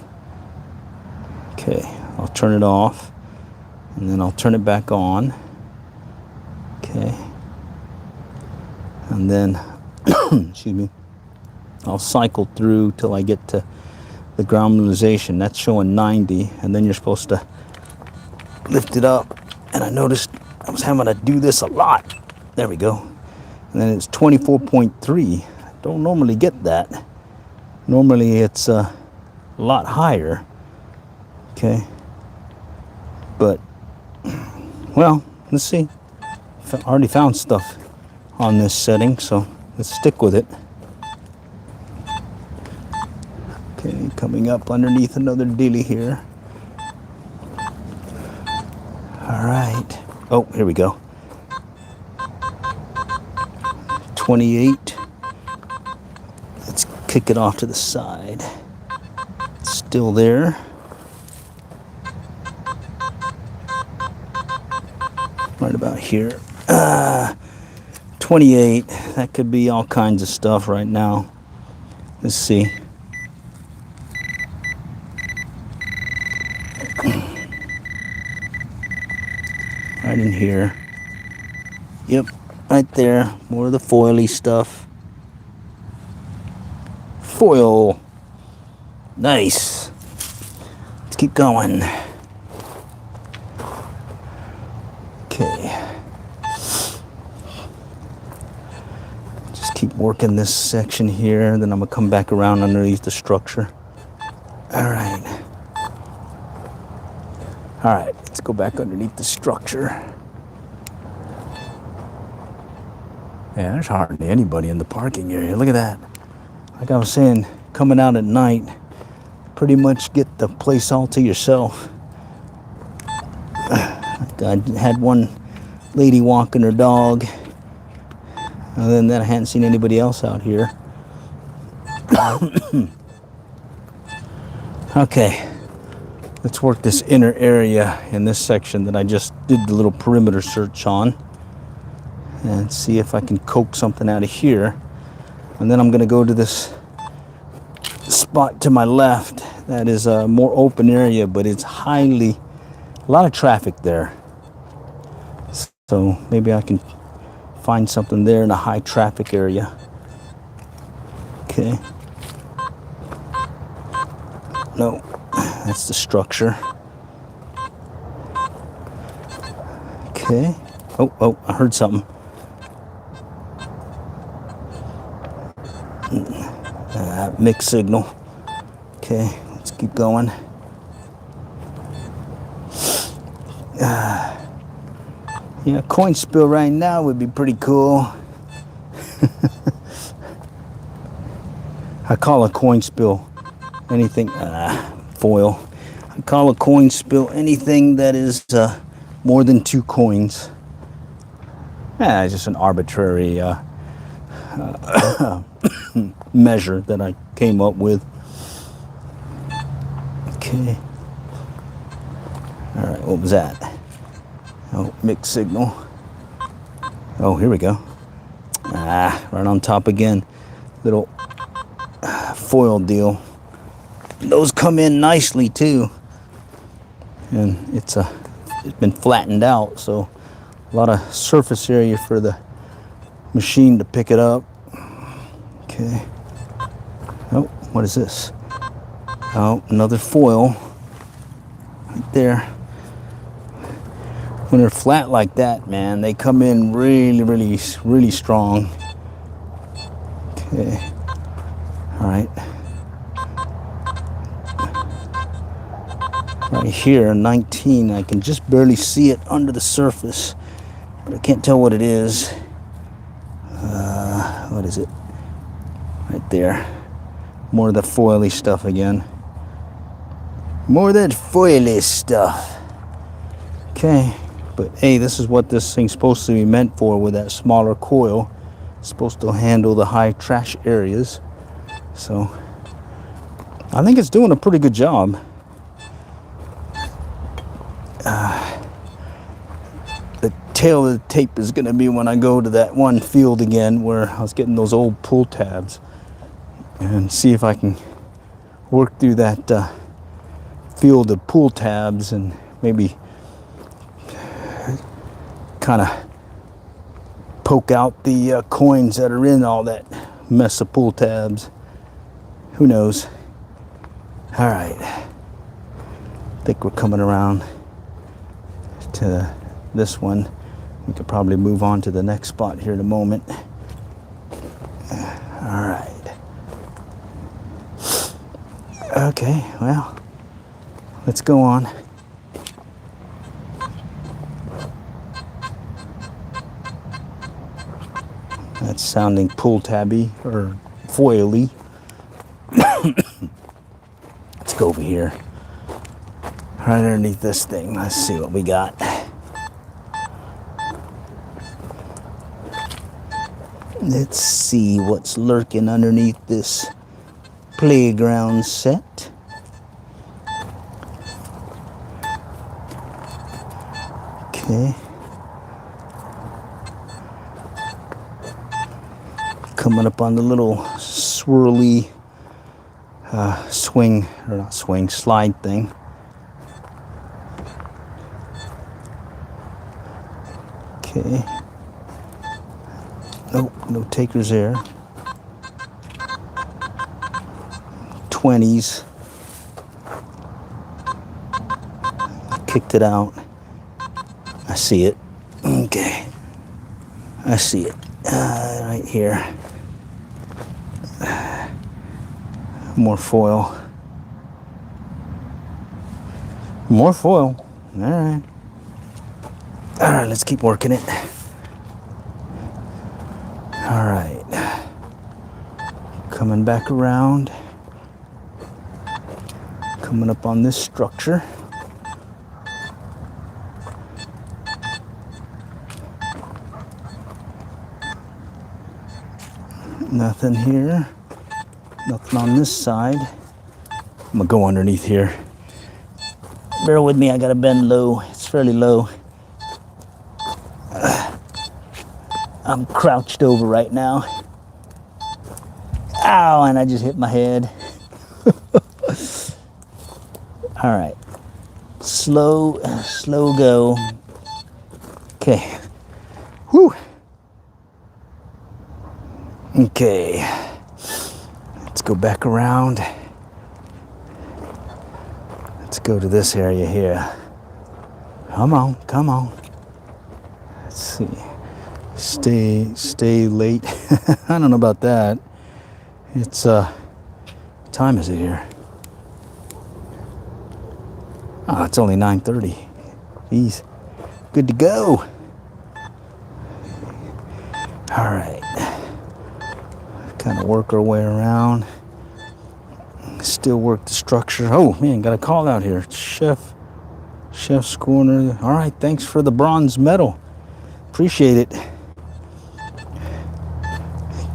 Okay, I'll turn it off, and then I'll turn it back on. Okay. And then, excuse me, I'll cycle through till I get to the ground mineralization. That's showing 90, and then you're supposed to lift it up. And I noticed I was having to do this a lot. There we go. And then it's 24.3. I don't normally get that. Normally it's a lot higher. Okay. But, well, let's see. I already found stuff on this setting, so let's stick with it. Okay, coming up underneath another dilly here. All right. Oh, here we go. 28. Let's kick it off to the side. Still there. Right about here. 28. That could be all kinds of stuff right now. Let's see. Right in here. Yep, right there. More of the foily stuff. Foil. Nice. Let's keep going. Okay. Just keep working this section here, then I'm gonna come back around underneath the structure. All right. All right, let's go back underneath the structure. Yeah, there's hardly anybody in the parking area. Look at that. Like I was saying, coming out at night, pretty much get the place all to yourself. I had one lady walking her dog. Other than that, I hadn't seen anybody else out here. Okay, let's work this inner area in this section that I just did the little perimeter search on, and see if I can coax something out of here. And then I'm going to go to this spot to my left that is a more open area, but it's a lot of traffic there. So maybe I can find something there in a high traffic area. Okay. No, that's the structure. Okay. Oh, I heard something. Mixed signal. Okay, let's keep going. Yeah, coin spill right now would be pretty cool. I call a coin spill anything, foil. I call a coin spill anything that is more than 2 coins. It's just an arbitrary measure that I came up with. Okay. All right, what was that? Oh, mixed signal. Oh, here we go. Right on top again. Little foil deal. Those come in nicely too. And it's been flattened out, so a lot of surface area for the machine to pick it up. Okay. Oh, what is this? Oh, another foil. Right there. When they're flat like that, man, they come in really strong. Okay. All right. Right here, 19, I can just barely see it under the surface, but I can't tell what it is. What is it? Right there. More of the foily stuff again. More of that foily stuff. Okay. But hey, this is what this thing's supposed to be meant for with that smaller coil. It's supposed to handle the high trash areas. So I think it's doing a pretty good job. tail of the tape is going to be when I go to that one field again where I was getting those old pull tabs, and see if I can work through that field of pull tabs and maybe kind of poke out the coins that are in all that mess of pull tabs. Who knows? All right. I think we're coming around to this one. We could probably move on to the next spot here in a moment. All right. Okay, well, let's go on. That's sounding pull tabby or foily. Let's go over here. Right underneath this thing. Let's see what we got. Let's see what's lurking underneath this playground set. Okay. Coming up on the little swirly swing, or not swing, slide thing. Okay. Nope, no takers there. 20s. Kicked it out. I see it. Okay. I see it. Right here. More foil. More foil. All right. All right, let's keep working it. All right. Coming back around. Coming up on this structure. Nothing here. Nothing on this side. I'm gonna go underneath here. Bear with me, I gotta bend low. It's fairly low. I'm crouched over right now. Ow, and I just hit my head. All right. Slow go. Okay. Whew. Okay. Let's go back around. Let's go to this area here. Come on, come on. Let's see. Stay late. I don't know about that. It's what time is it here? Oh, it's only 9:30. Jeez. Good to go. All right. Kind of work our way around. Still work the structure. Oh man, got a call out here. Chef's Corner. All right, thanks for the bronze medal. Appreciate it.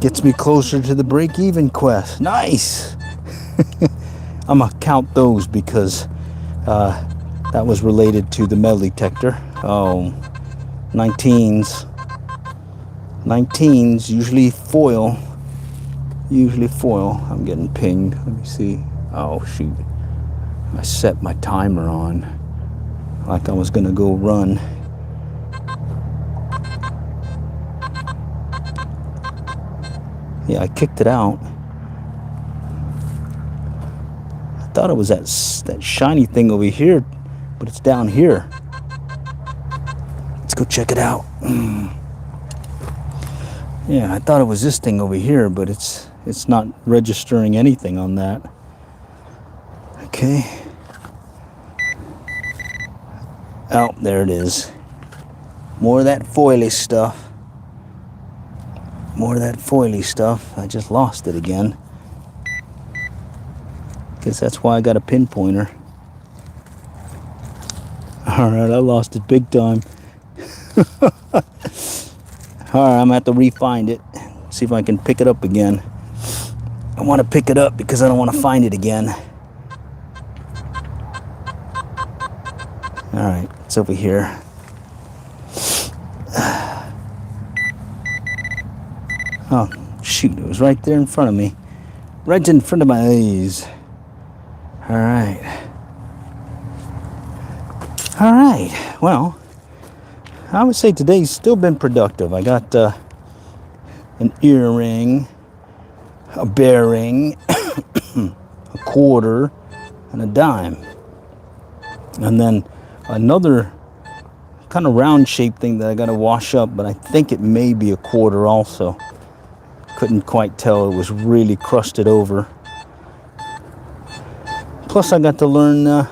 Gets me closer to the break-even quest. Nice. I'm gonna count those because that was related to the metal detector. Oh, 19s. 19s, usually foil. I'm getting pinged. Let me see. Oh, shoot. I set my timer on like I was gonna go run. Yeah, I kicked it out. I thought it was that shiny thing over here, but it's down here. Let's go check it out. Yeah, I thought it was this thing over here, but it's not registering anything on that. Okay. Oh, there it is. More of that foily stuff. I just lost it again. Guess that's why I got a pinpointer. Alright, I lost it big time. Alright, I'm gonna have to re-find it. See if I can pick it up again. I want to pick it up because I don't want to find it again. Alright, it's over here. Oh, shoot, it was right there in front of me. Right in front of my eyes. All right. All right. Well, I would say today's still been productive. I got an earring, a bearing, a quarter, and a dime. And then another kind of round shaped thing that I got to wash up, but I think it may be a quarter also. Couldn't quite tell. It was really crusted over. Plus I got to learn a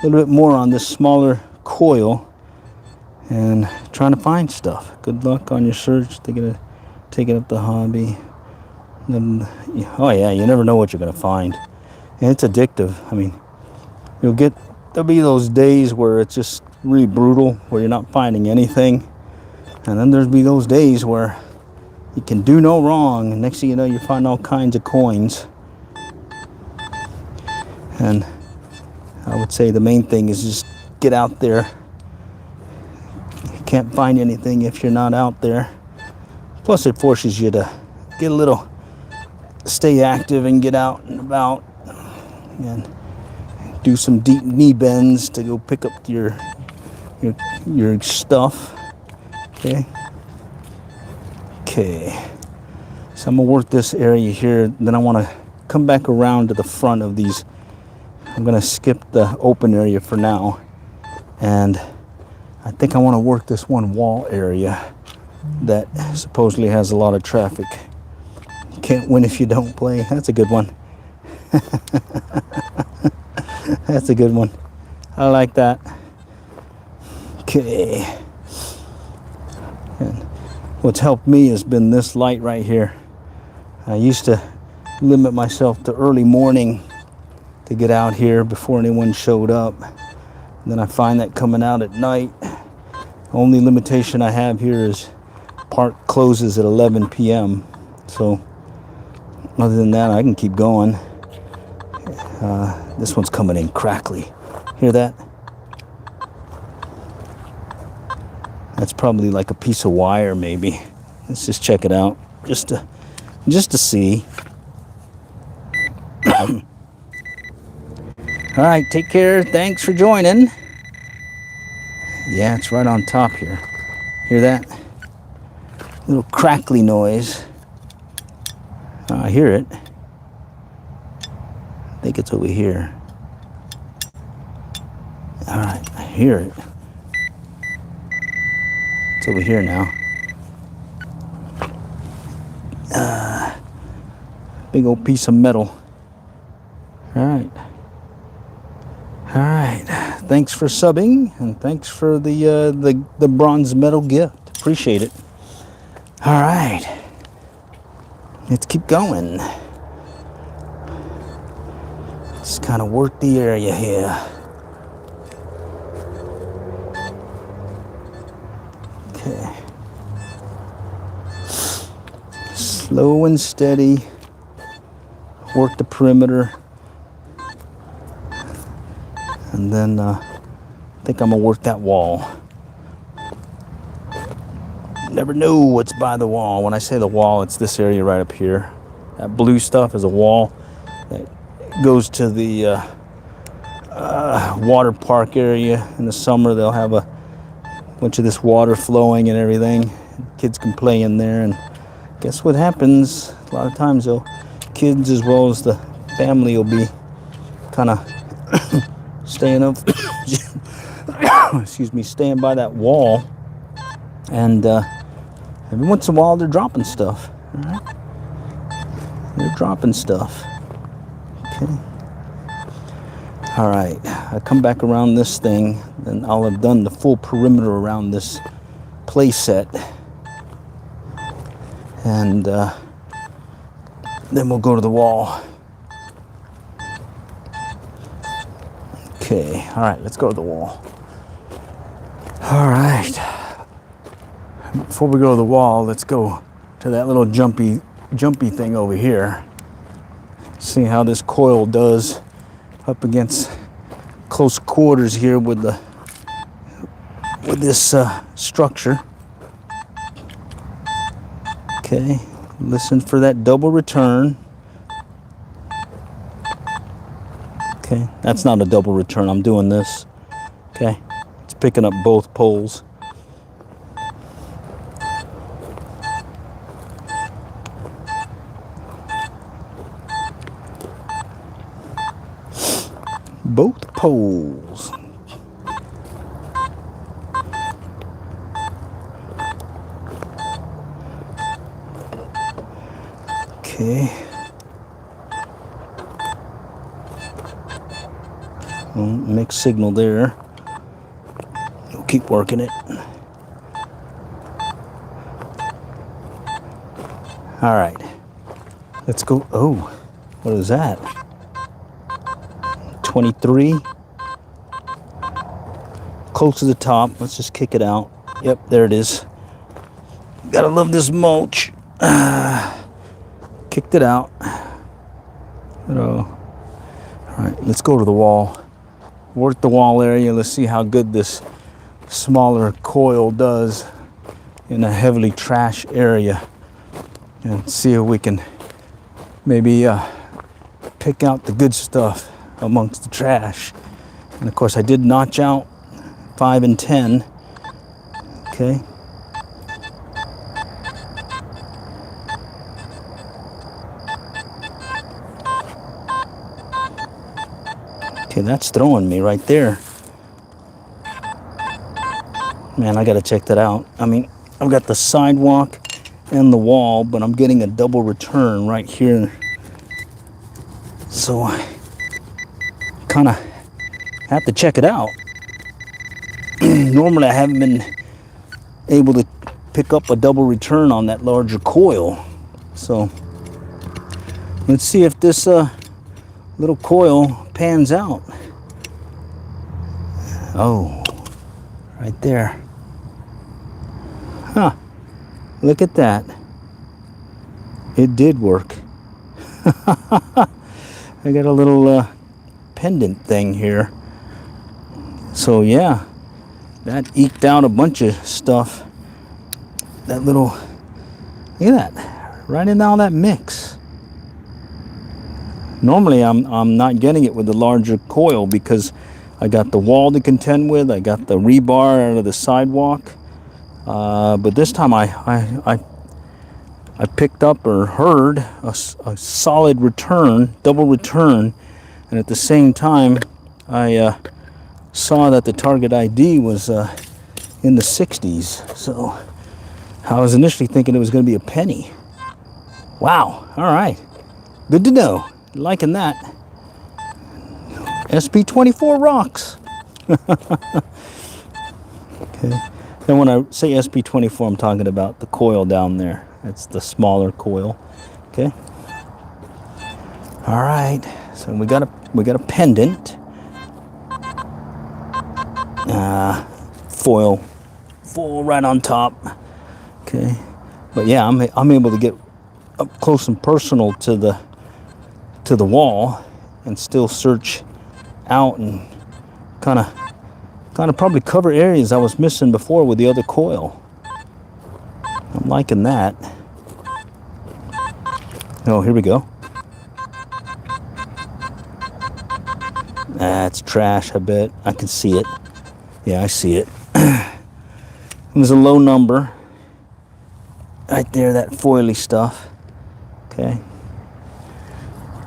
little bit more on this smaller coil and trying to find stuff. Good luck on your search. Taking up the hobby. Oh yeah, you never know what you're gonna find. And it's addictive. I mean, there'll be those days where it's just really brutal, where you're not finding anything. And then there'll be those days where you can do no wrong, and next thing you know, you find all kinds of coins. And I would say the main thing is just get out there. You can't find anything if you're not out there. Plus it forces you to stay active and get out and about and do some deep knee bends to go pick up your stuff. Okay, so I'm gonna work this area here, then I want to come back around to the front of these. I'm gonna skip the open area for now, and I think I want to work this one wall area that supposedly has a lot of traffic. You can't win if you don't play. That's a good one. That's a good one. I like that. Okay. And what's helped me has been this light right here. I used to limit myself to early morning to get out here before anyone showed up. And then I find that coming out at night, only limitation I have here is park closes at 11 p.m. So other than that, I can keep going. This one's coming in crackly. Hear that? That's probably like a piece of wire, maybe. Let's just check it out, just to see. All right, take care. Thanks for joining. Yeah, it's right on top here. Hear that? Little crackly noise. I hear it. I think it's over here. All right, I hear it. It's over here now. Big old piece of metal. All right. All right. Thanks for subbing, and thanks for the bronze medal gift. Appreciate it. All right. Let's keep going. Just kind of work the area here. Okay. Slow and steady. Work the perimeter. And then I think I'm gonna work that wall. Never know what's by the wall. When I say the wall, it's this area right up here. That blue stuff is a wall that goes to the water park area. In the summer, they'll have a bunch of this water flowing and everything. Kids can play in there, and guess what happens? A lot of times, though, kids as well as the family will be kind of staying up, excuse me, staying by that wall, and every once in a while they're dropping stuff. All right? They're dropping stuff. Okay. All right. I come back around this thing, and I'll have done the full perimeter around this play set, and then we'll go to the wall. Okay, all right, let's go to the wall. All right. Before we go to the wall, let's go to that little jumpy thing over here. See how this coil does up against close quarters here with this structure. Okay, Listen for that double return. Okay, that's not a double return. I'm doing this. Okay, it's picking up both poles. Both poles. Okay. Mixed signal there. We'll keep working it. All right. Let's go. Oh, what is that? 23. Close to the top. Let's just kick it out. Yep, there it is. Gotta love this mulch. Kicked it out. All right, let's go to the wall. Work the wall area. Let's see how good this smaller coil does in a heavily trash area, and see if we can maybe pick out the good stuff amongst the trash. And of course, I did notch out 5 and 10. Okay. Okay, that's throwing me right there. Man, I gotta check that out. I mean, I've got the sidewalk and the wall, but I'm getting a double return right here. So I kind of have to check it out. Normally I haven't been able to pick up a double return on that larger coil. So let's see if this little coil pans out. Oh, right there. Huh, look at that. It did work. I got a little pendant thing here. So yeah, that eked out a bunch of stuff. That little, look at that, right in all that mix. Normally I'm not getting it with the larger coil because I got the wall to contend with, I got the rebar out of the sidewalk. But this time I picked up or heard a solid return, double return, and at the same time I saw that the target ID was in the 60s. So I was initially thinking it was going to be a penny. Wow, all right, good to know. Liking that. SP24 rocks. Okay. And when I say SP24, I'm talking about the coil down there. That's the smaller coil. Okay. All right. So we got a pendant. Foil right on top. Okay. But yeah, I'm able to get up close and personal to the wall and still search out and kind of probably cover areas I was missing before with the other coil. I'm liking that. Oh, here we go. That's trash, I bet. I can see it. Yeah, I see it. There's a low number right there, that foily stuff. Okay.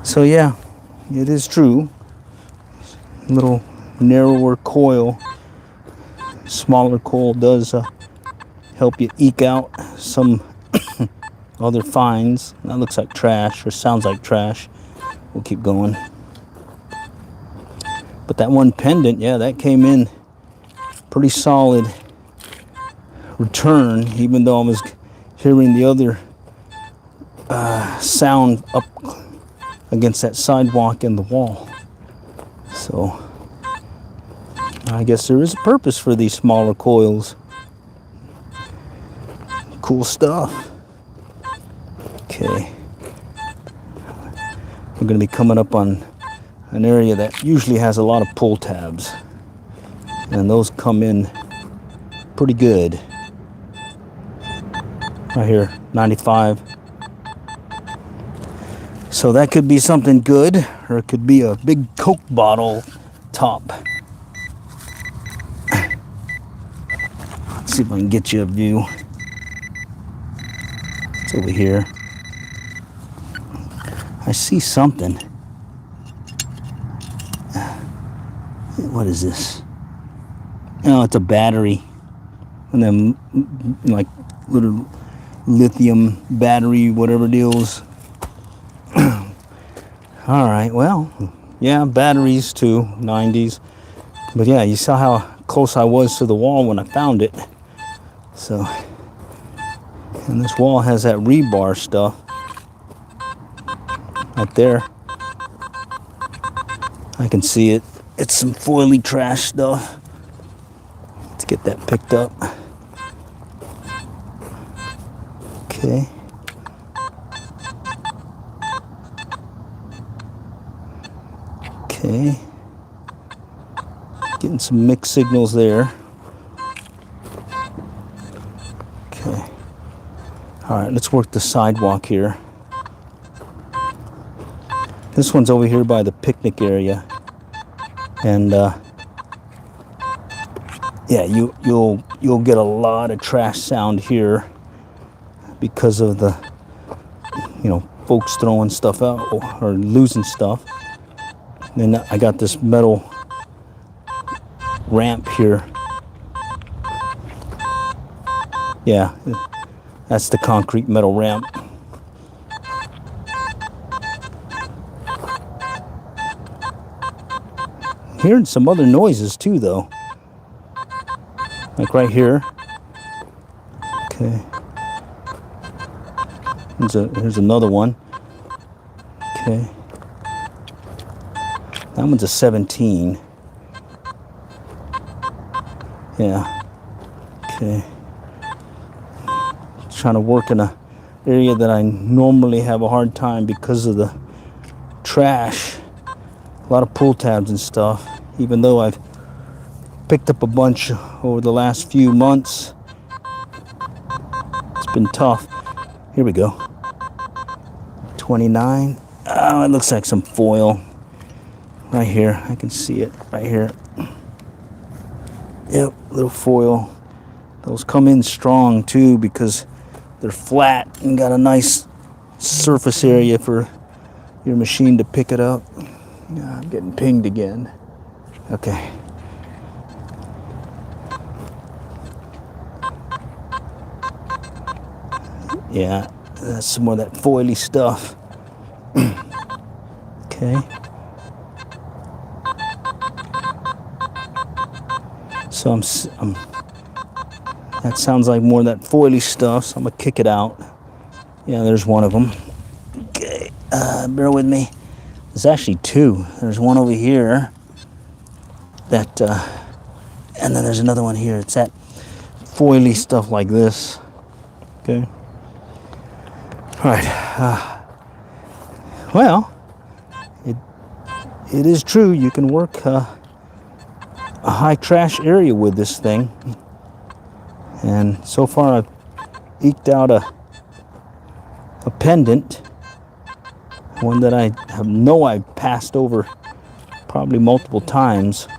So yeah, it is true. A little narrower coil, smaller coil does help you eke out some other finds. That looks like trash or sounds like trash. We'll keep going. But that one pendant, yeah, that came in pretty solid return, even though I was hearing the other sound up against that sidewalk and the wall. So I guess there is a purpose for these smaller coils. Cool stuff. Okay. We're going to be coming up on an area that usually has a lot of pull tabs. And those come in pretty good. Right here, 95. So that could be something good, or it could be a big Coke bottle top. Let's see if I can get you a view. It's over here. I see something. What is this? Oh, it's a battery. And then, like, little lithium battery, whatever deals. All right, well, yeah, batteries too, 90s. But yeah, you saw how close I was to the wall when I found it. So, and this wall has that rebar stuff right there. I can see it. It's some foily trash stuff. Let's get that picked up. Okay. Okay. Getting some mixed signals there. Okay. All right, let's work the sidewalk here. This one's over here by the picnic area. And yeah, you'll get a lot of trash sound here because of the, you know, folks throwing stuff out or losing stuff. And then I got this metal ramp here. Yeah, that's the concrete metal ramp. Hearing some other noises too, though. Like right here. Okay. Here's another one. Okay. That one's a 17. Yeah. Okay. Trying to work in a area that I normally have a hard time because of the trash. A lot of pull tabs and stuff. Even though I've picked up a bunch over the last few months, it's been tough. Here we go. 29. Oh, it looks like some foil. Right here. I can see it right here. Yep, little foil. Those come in strong too because they're flat and got a nice surface area for your machine to pick it up. Yeah, I'm getting pinged again. Okay. Yeah, that's some more of that foily stuff. Okay. So that sounds like more of that foily stuff, so I'm gonna kick it out. Yeah, there's one of them. Okay, bear with me. There's actually two. There's one over here. That, and then there's another one here. It's that foily stuff like this. Okay. All right. Well, it is true. You can work a high trash area with this thing. And so far I've eked out a pendant. One that I know I've passed over probably multiple times.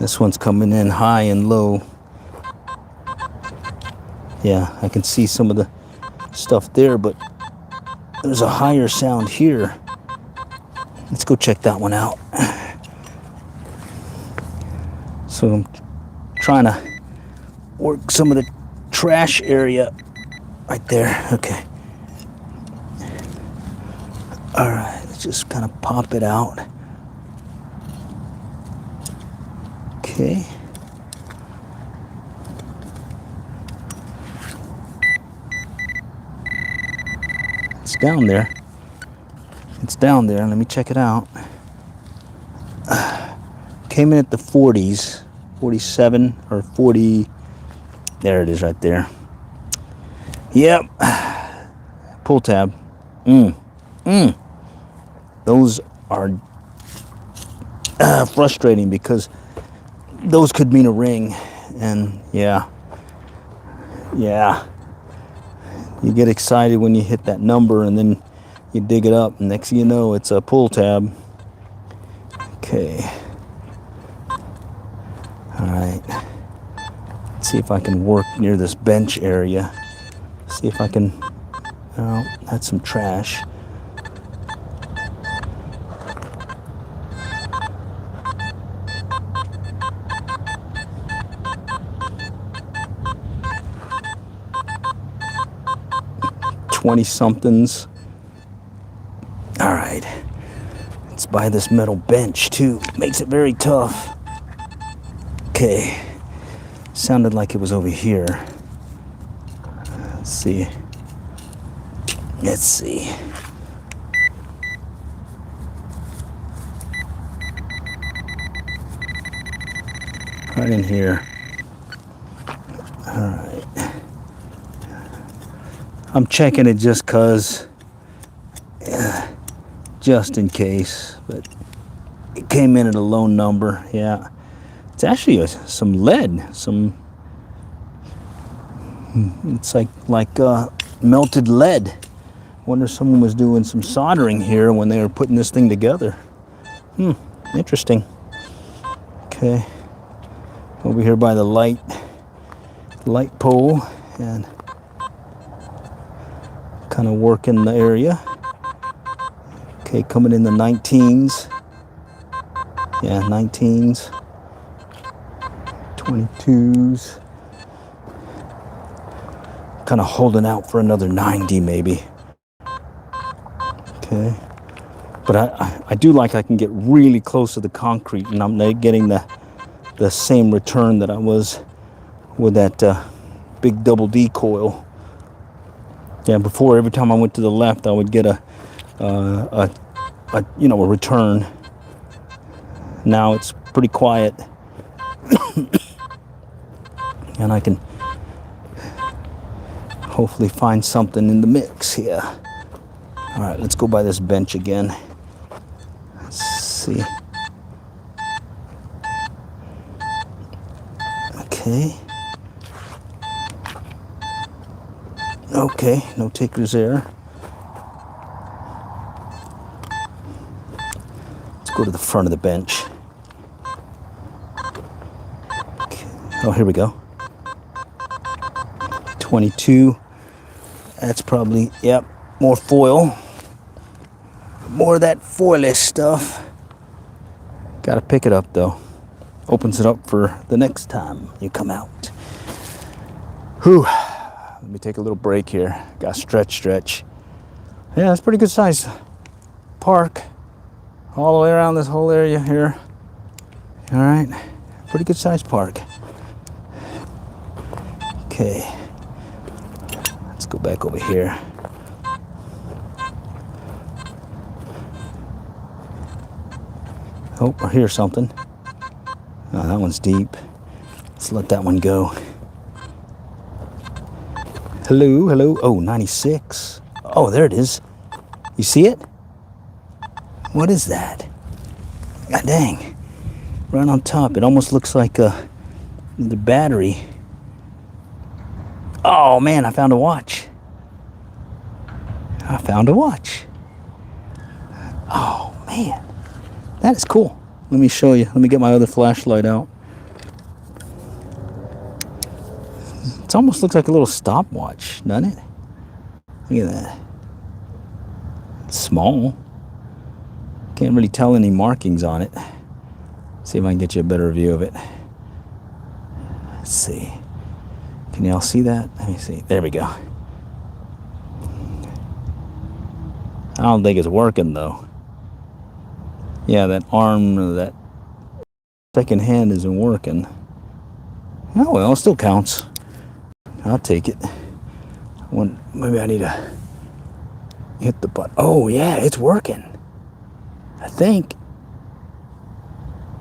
This one's coming in high and low. Yeah, I can see some of the stuff there, but there's a higher sound here. Let's go check that one out. So I'm trying to work some of the trash area right there. Okay. All right, let's just kind of pop it out. Okay. It's down there. It's down there. Let me check it out. Came in at the 40s, 47 or 40. There it is right there. Yep. Pull tab. Those are frustrating because those could mean a ring. And yeah. You get excited when you hit that number, and then you dig it up, and next thing you know, it's a pull tab. Okay. All right. Let's see if I can work near this bench area. See if I can. Oh, that's some trash. $20-somethings. All right. It's by this metal bench too. Makes it very tough. Okay. Sounded like it was over here. Let's see. Let's see. Right in here. All right. I'm checking it just cause, just in case, but it came in at a low number. Yeah, it's actually some lead. It's like melted lead. Wonder if someone was doing some soldering here when they were putting this thing together. Interesting. Okay, over here by the light pole, and kind of working the area. Okay, coming in the 19s. Yeah, 19s. 22s. Kind of holding out for another 90 maybe. Okay. But I do like I can get really close to the concrete, and I'm getting the same return that I was with that big double D coil. Yeah, before, every time I went to the left, I would get a return. Now it's pretty quiet, and I can hopefully find something in the mix here. All right, let's go by this bench again. Let's see. Okay. Okay, no takers there. Let's go to the front of the bench. Okay. Oh, here we go. 22. That's probably, yep, more foil. More of that foilish stuff. Gotta pick it up though. Opens it up for the next time you come out. Whew. Let me take a little break here. Got stretch. Yeah, it's pretty good size park. All the way around this whole area here. All right, pretty good size park. Okay, let's go back over here. Oh, I hear something. Oh, that one's deep. Let's let that one go. Hello. Oh, 96. Oh, there it is. You see it? What is that? God dang. Right on top. It almost looks like the battery. Oh, man, I found a watch. Oh, man. That is cool. Let me show you. Let me get my other flashlight out. It almost looks like a little stopwatch, doesn't it? Look at that. It's small. Can't really tell any markings on it. See if I can get you a better view of it. Let's see. Can y'all see that? Let me see. There we go. I don't think it's working though. Yeah, that arm, that second hand isn't working. Oh well, it still counts. I'll take it. Maybe I need to hit the button. Oh yeah, it's working. I think.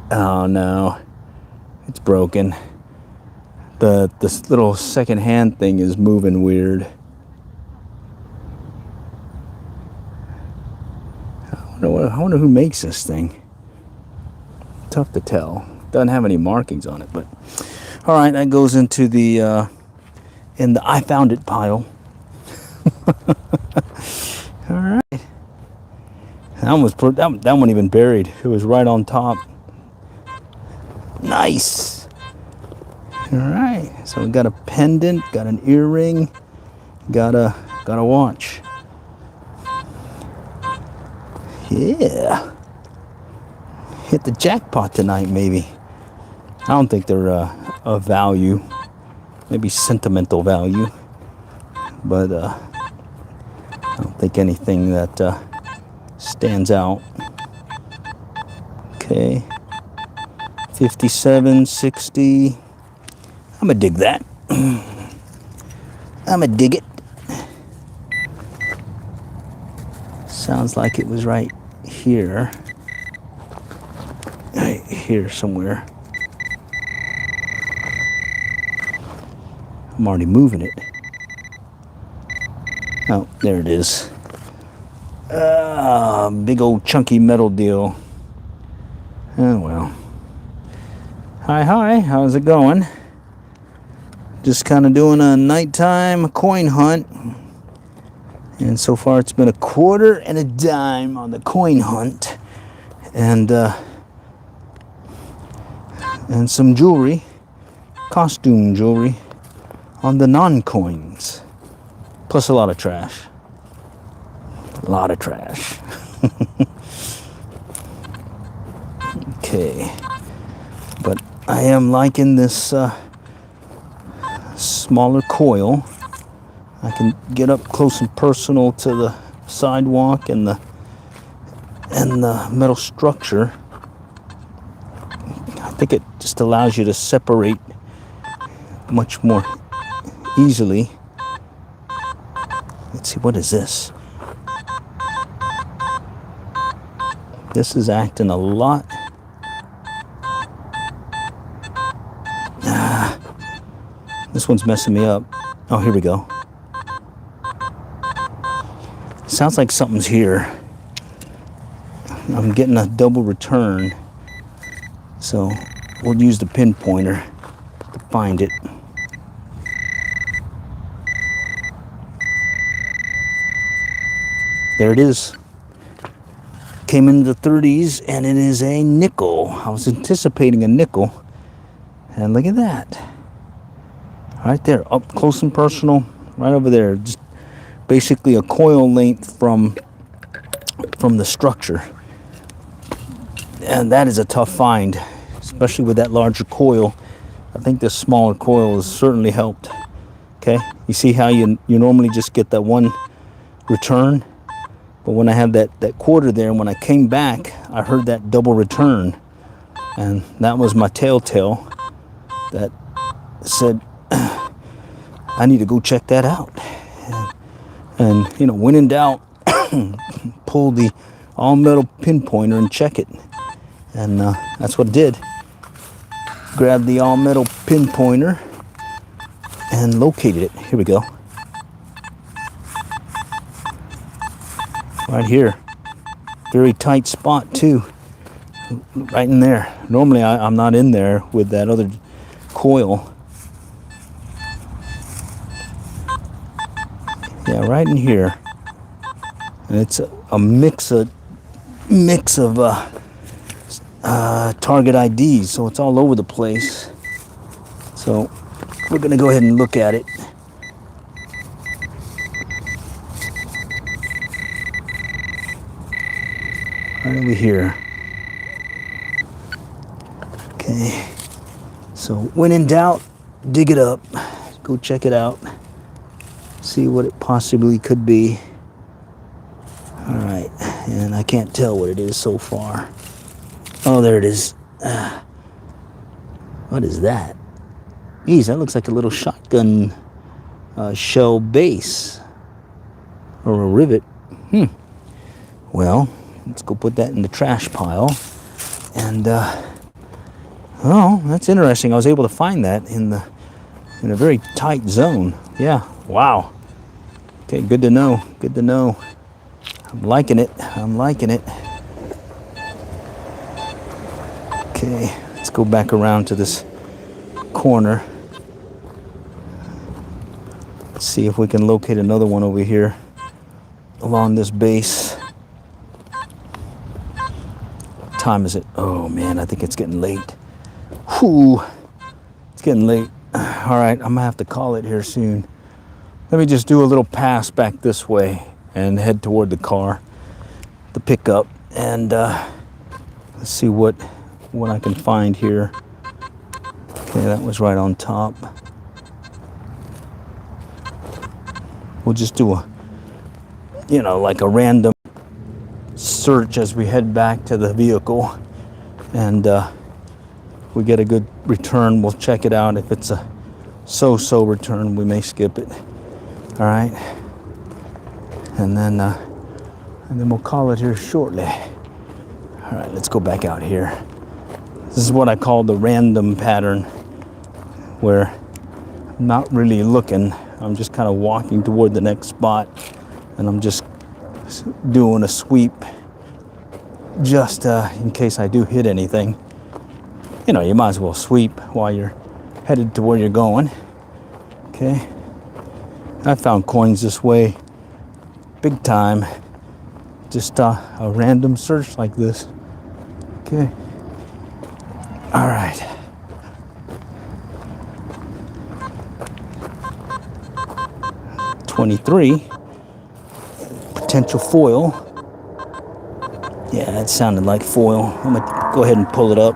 Oh no, it's broken. This little second hand thing is moving weird. I wonder who makes this thing. Tough to tell. Doesn't have any markings on it, but all right, that goes into the in the I found it pile. That one even buried. It was right on top. Nice. All right. So we got a pendant, got an earring, got a watch. Yeah. Hit the jackpot tonight, maybe. I don't think they're of value. Maybe sentimental value. But I don't think anything that stands out. Okay. 57, 60. I'm gonna dig that. I'm gonna dig it. Sounds like it was right here. Right here somewhere. I'm already moving it. Oh, there it is. Big old chunky metal deal. Oh well. Hi, how's it going? Just kind of doing a nighttime coin hunt. And so far it's been a quarter and a dime on the coin hunt. And some jewelry, costume jewelry on the non-coins. Plus a lot of trash. A lot of trash. Okay. But I am liking this smaller coil. I can get up close and personal to the sidewalk and the metal structure. I think it just allows you to separate much more easily. Let's see, what is this? This is acting a lot. This one's messing me up. Oh, here we go. Sounds like something's here. I'm getting a double return. So we'll use the pinpointer to find it. There it is. Came in the 30s and it is a nickel. I was anticipating a nickel. And look at that. Right there, up close and personal, right over there. Just basically a coil length from the structure. And that is a tough find, especially with that larger coil. I think this smaller coil has certainly helped. Okay, you see how you normally just get that one return? But when I have that quarter there, and when I came back, I heard that double return. And that was my telltale that said, I need to go check that out. And you know, when in doubt, pull the all-metal pinpointer and check it. And that's what I did. Grabbed the all-metal pinpointer and located it. Here we go. Right here. Very tight spot too. Right in there. Normally I'm not in there with that other coil. Yeah, right in here. And it's a mix of target IDs, so it's all over the place. So we're gonna go ahead and look at it. Right over here. Okay. So when in doubt, dig it up. Go check it out. See what it possibly could be. All right, and I can't tell what it is so far. Oh, there it is. What is that? Geez, that looks like a little shotgun shell base or a rivet. Well, let's go put that in the trash pile. And oh, that's interesting. I was able to find that in a very tight zone. Yeah. Wow. Okay, good to know. Good to know. I'm liking it. I'm liking it. Okay, let's go back around to this corner. Let's see if we can locate another one over here along this base. time is it? Oh man, I think it's getting late. Whew, it's getting late. All right, I'm gonna have to call it here soon. Let me just do a little pass back this way and head toward the car, the pickup, and let's see what I can find here. Okay, that was right on top. We'll just do a, like a random search as we head back to the vehicle, and we get a good return, we'll check it out. If it's a so-so return, we may skip it. All right, and then we'll call it here shortly. All right, let's go back out here. This is what I call the random pattern, where I'm not really looking. I'm just kind of walking toward the next spot, and I'm just doing a sweep, just in case I do hit anything. You might as well sweep while you're headed to where you're going. Okay. I found coins this way big time. Just a random search like this. Okay. All right. $23. Potential foil. Yeah, that sounded like foil. I'm gonna go ahead and pull it up.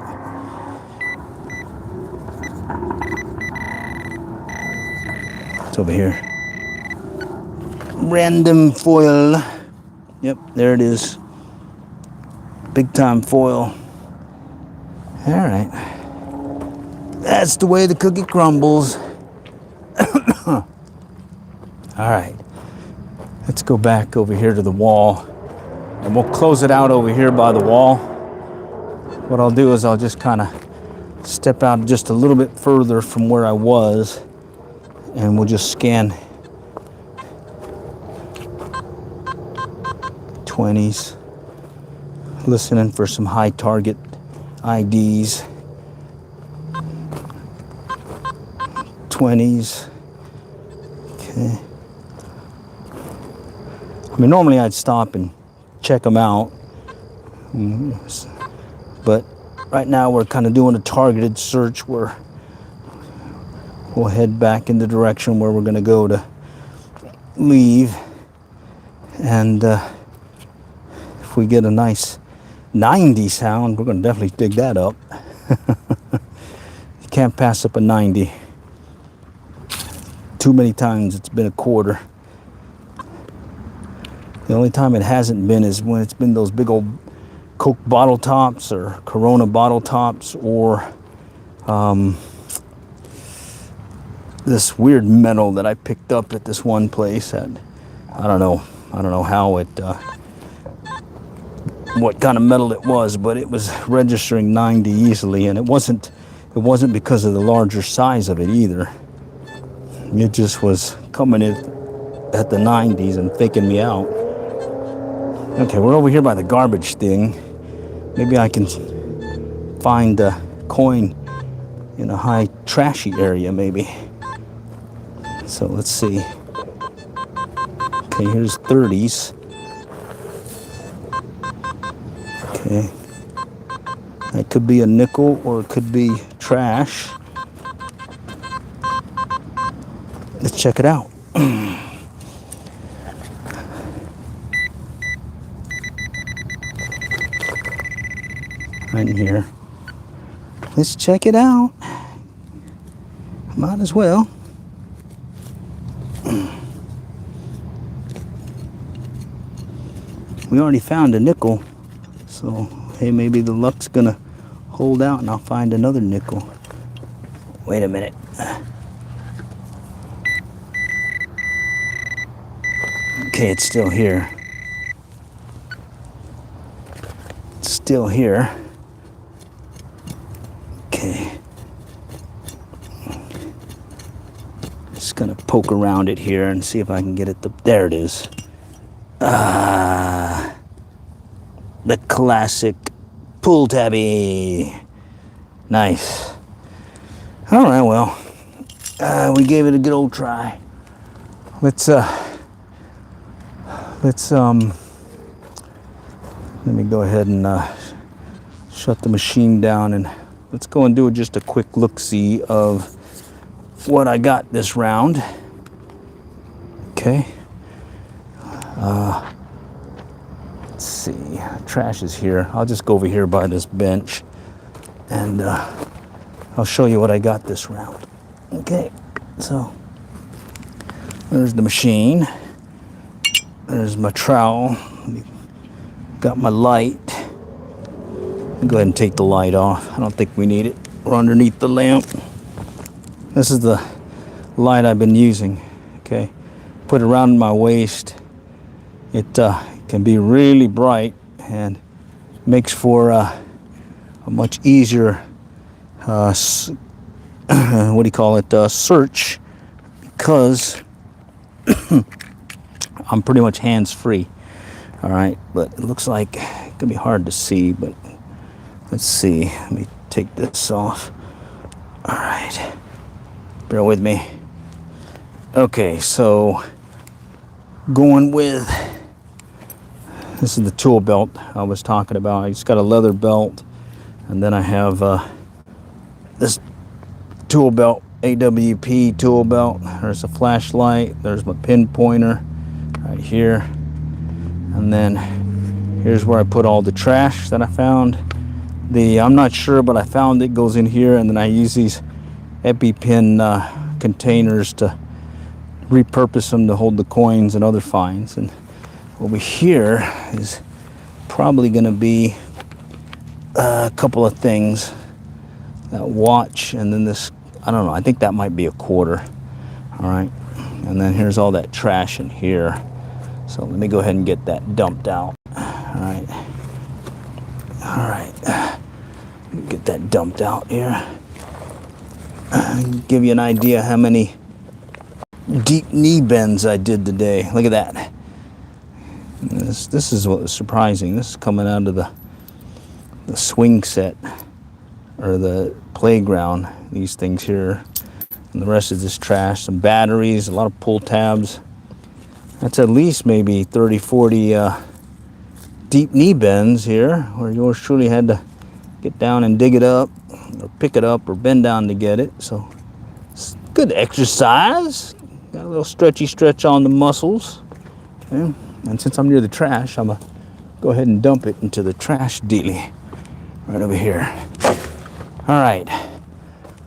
It's over here. Random foil. Yep, there it is. Big time foil. All right. That's the way the cookie crumbles. All right. Let's go back over here to the wall, and we'll close it out over here by the wall. What I'll do is I'll just kind of step out just a little bit further from where I was, and we'll just scan 20s, listening for some high target IDs. 20s. Okay. I mean, normally I'd stop and check them out, but right now we're kind of doing a targeted search where we'll head back in the direction where we're going to go to leave, and if we get a nice 90 sound, we're going to definitely dig that up. You can't pass up a 90. Too many times it's been a quarter. The only time it hasn't been is when it's been those big old Coke bottle tops or Corona bottle tops, or this weird metal that I picked up at this one place. And I don't know how it, what kind of metal it was, but it was registering 90 easily, and it wasn't because of the larger size of it either. It just was coming in at the 90s and faking me out. Okay, we're over here by the garbage thing. Maybe I can find a coin in a high trashy area, maybe. So let's see. Okay, here's 30s. Okay. That could be a nickel or it could be trash. Let's check it out. Right in here. Let's check it out. Might as well. We already found a nickel, so hey, maybe the luck's gonna hold out and I'll find another nickel. Wait a minute. Okay, it's still here. It's still here. Okay. Just gonna poke around it here and see if I can get it. There it is. The classic pull tabby. Nice. All right, well, we gave it a good old try. Let's let me go ahead and shut the machine down, and let's go and do just a quick look-see of what I got this round. Okay. Let's see. Trash is here. I'll just go over here by this bench, and I'll show you what I got this round. Okay. So there's the machine. There's my trowel. Got my light. Go ahead and take the light off. I don't think we need it. We're underneath the lamp. This is the light I've been using. Okay, put it around my waist. It can be really bright and makes for a much easier what do you call it, search, because I'm pretty much hands-free. All right, but it looks like it could be hard to see, but let's see. Let me take this off. All right, bear with me. Okay, so going with, this is the tool belt I was talking about. I just got a leather belt, and then I have this tool belt, AWP tool belt. There's a flashlight. There's my pin pointer right here. And then here's where I put all the trash that I found. I'm not sure, but I found it goes in here, and then I use these EpiPen containers to repurpose them to hold the coins and other finds. And over here is probably going to be a couple of things. That watch, and then this, I don't know, I think that might be a quarter. All right, and then here's all that trash in here. So let me go ahead and get that dumped out. All right. Get that dumped out here. Give you an idea how many deep knee bends I did today. Look at that. This is what was surprising. This is coming out of the swing set, or the playground. These things here, and the rest is just trash. Some batteries, a lot of pull tabs. That's at least maybe 30, 40 deep knee bends here, where yours truly had to get down and dig it up, or pick it up, or bend down to get it. So it's good exercise. Got a little stretchy stretch on the muscles. Okay. And since I'm near the trash, I'm gonna go ahead and dump it into the trash dealie right over here. All right.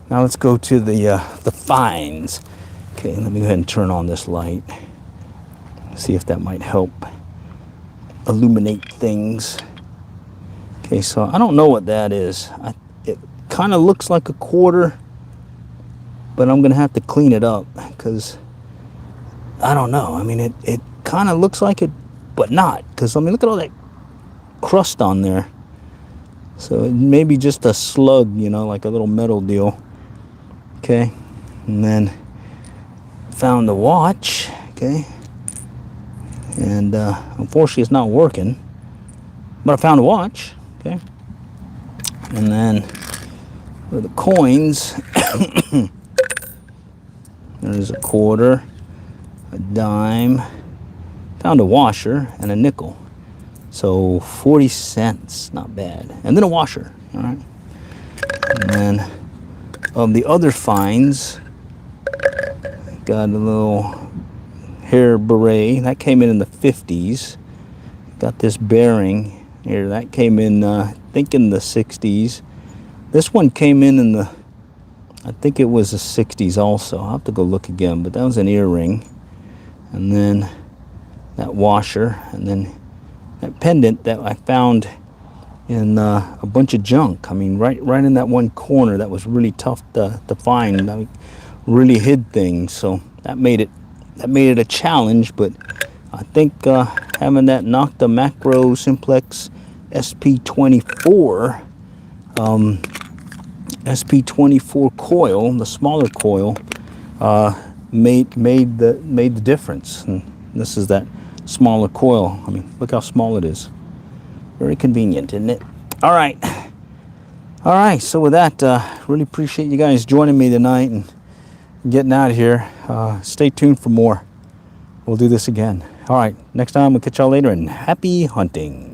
Now let's go to the finds. Okay, let me go ahead and turn on this light. See if that might help illuminate things. Okay, so I don't know what that is. It kind of looks like a quarter, but I'm gonna have to clean it up, because I don't know. I mean, it kind of looks like it, but not, because I mean, look at all that crust on there. So it may be just a slug, you know, like a little metal deal. Okay, and then found the watch. Okay, and unfortunately it's not working, but I found a watch. Okay, and then for the coins, there's a quarter, a dime, found a washer, and a nickel. So 40 cents, not bad. And then a washer. All right, and then of the other finds, got a little hair beret that came in the 50s. Got this bearing here that came in, I think in the 60s. This one came in the, I think it was the 60s also. I'll have to go look again, but that was an earring. And then that washer, and then that pendant that I found in a bunch of junk. I mean, right in that one corner that was really tough to find. I mean, really hid things, so that made it a challenge. But I think having that Nokta Macro Simplex SP24 SP24 coil, the smaller coil, made the difference. And this is that smaller coil. I mean, look how small it is. Very convenient, isn't it? All right. So with that, really appreciate you guys joining me tonight and getting out of here. Stay tuned for more. We'll do this again. All right. Next time, we'll catch y'all later, and happy hunting.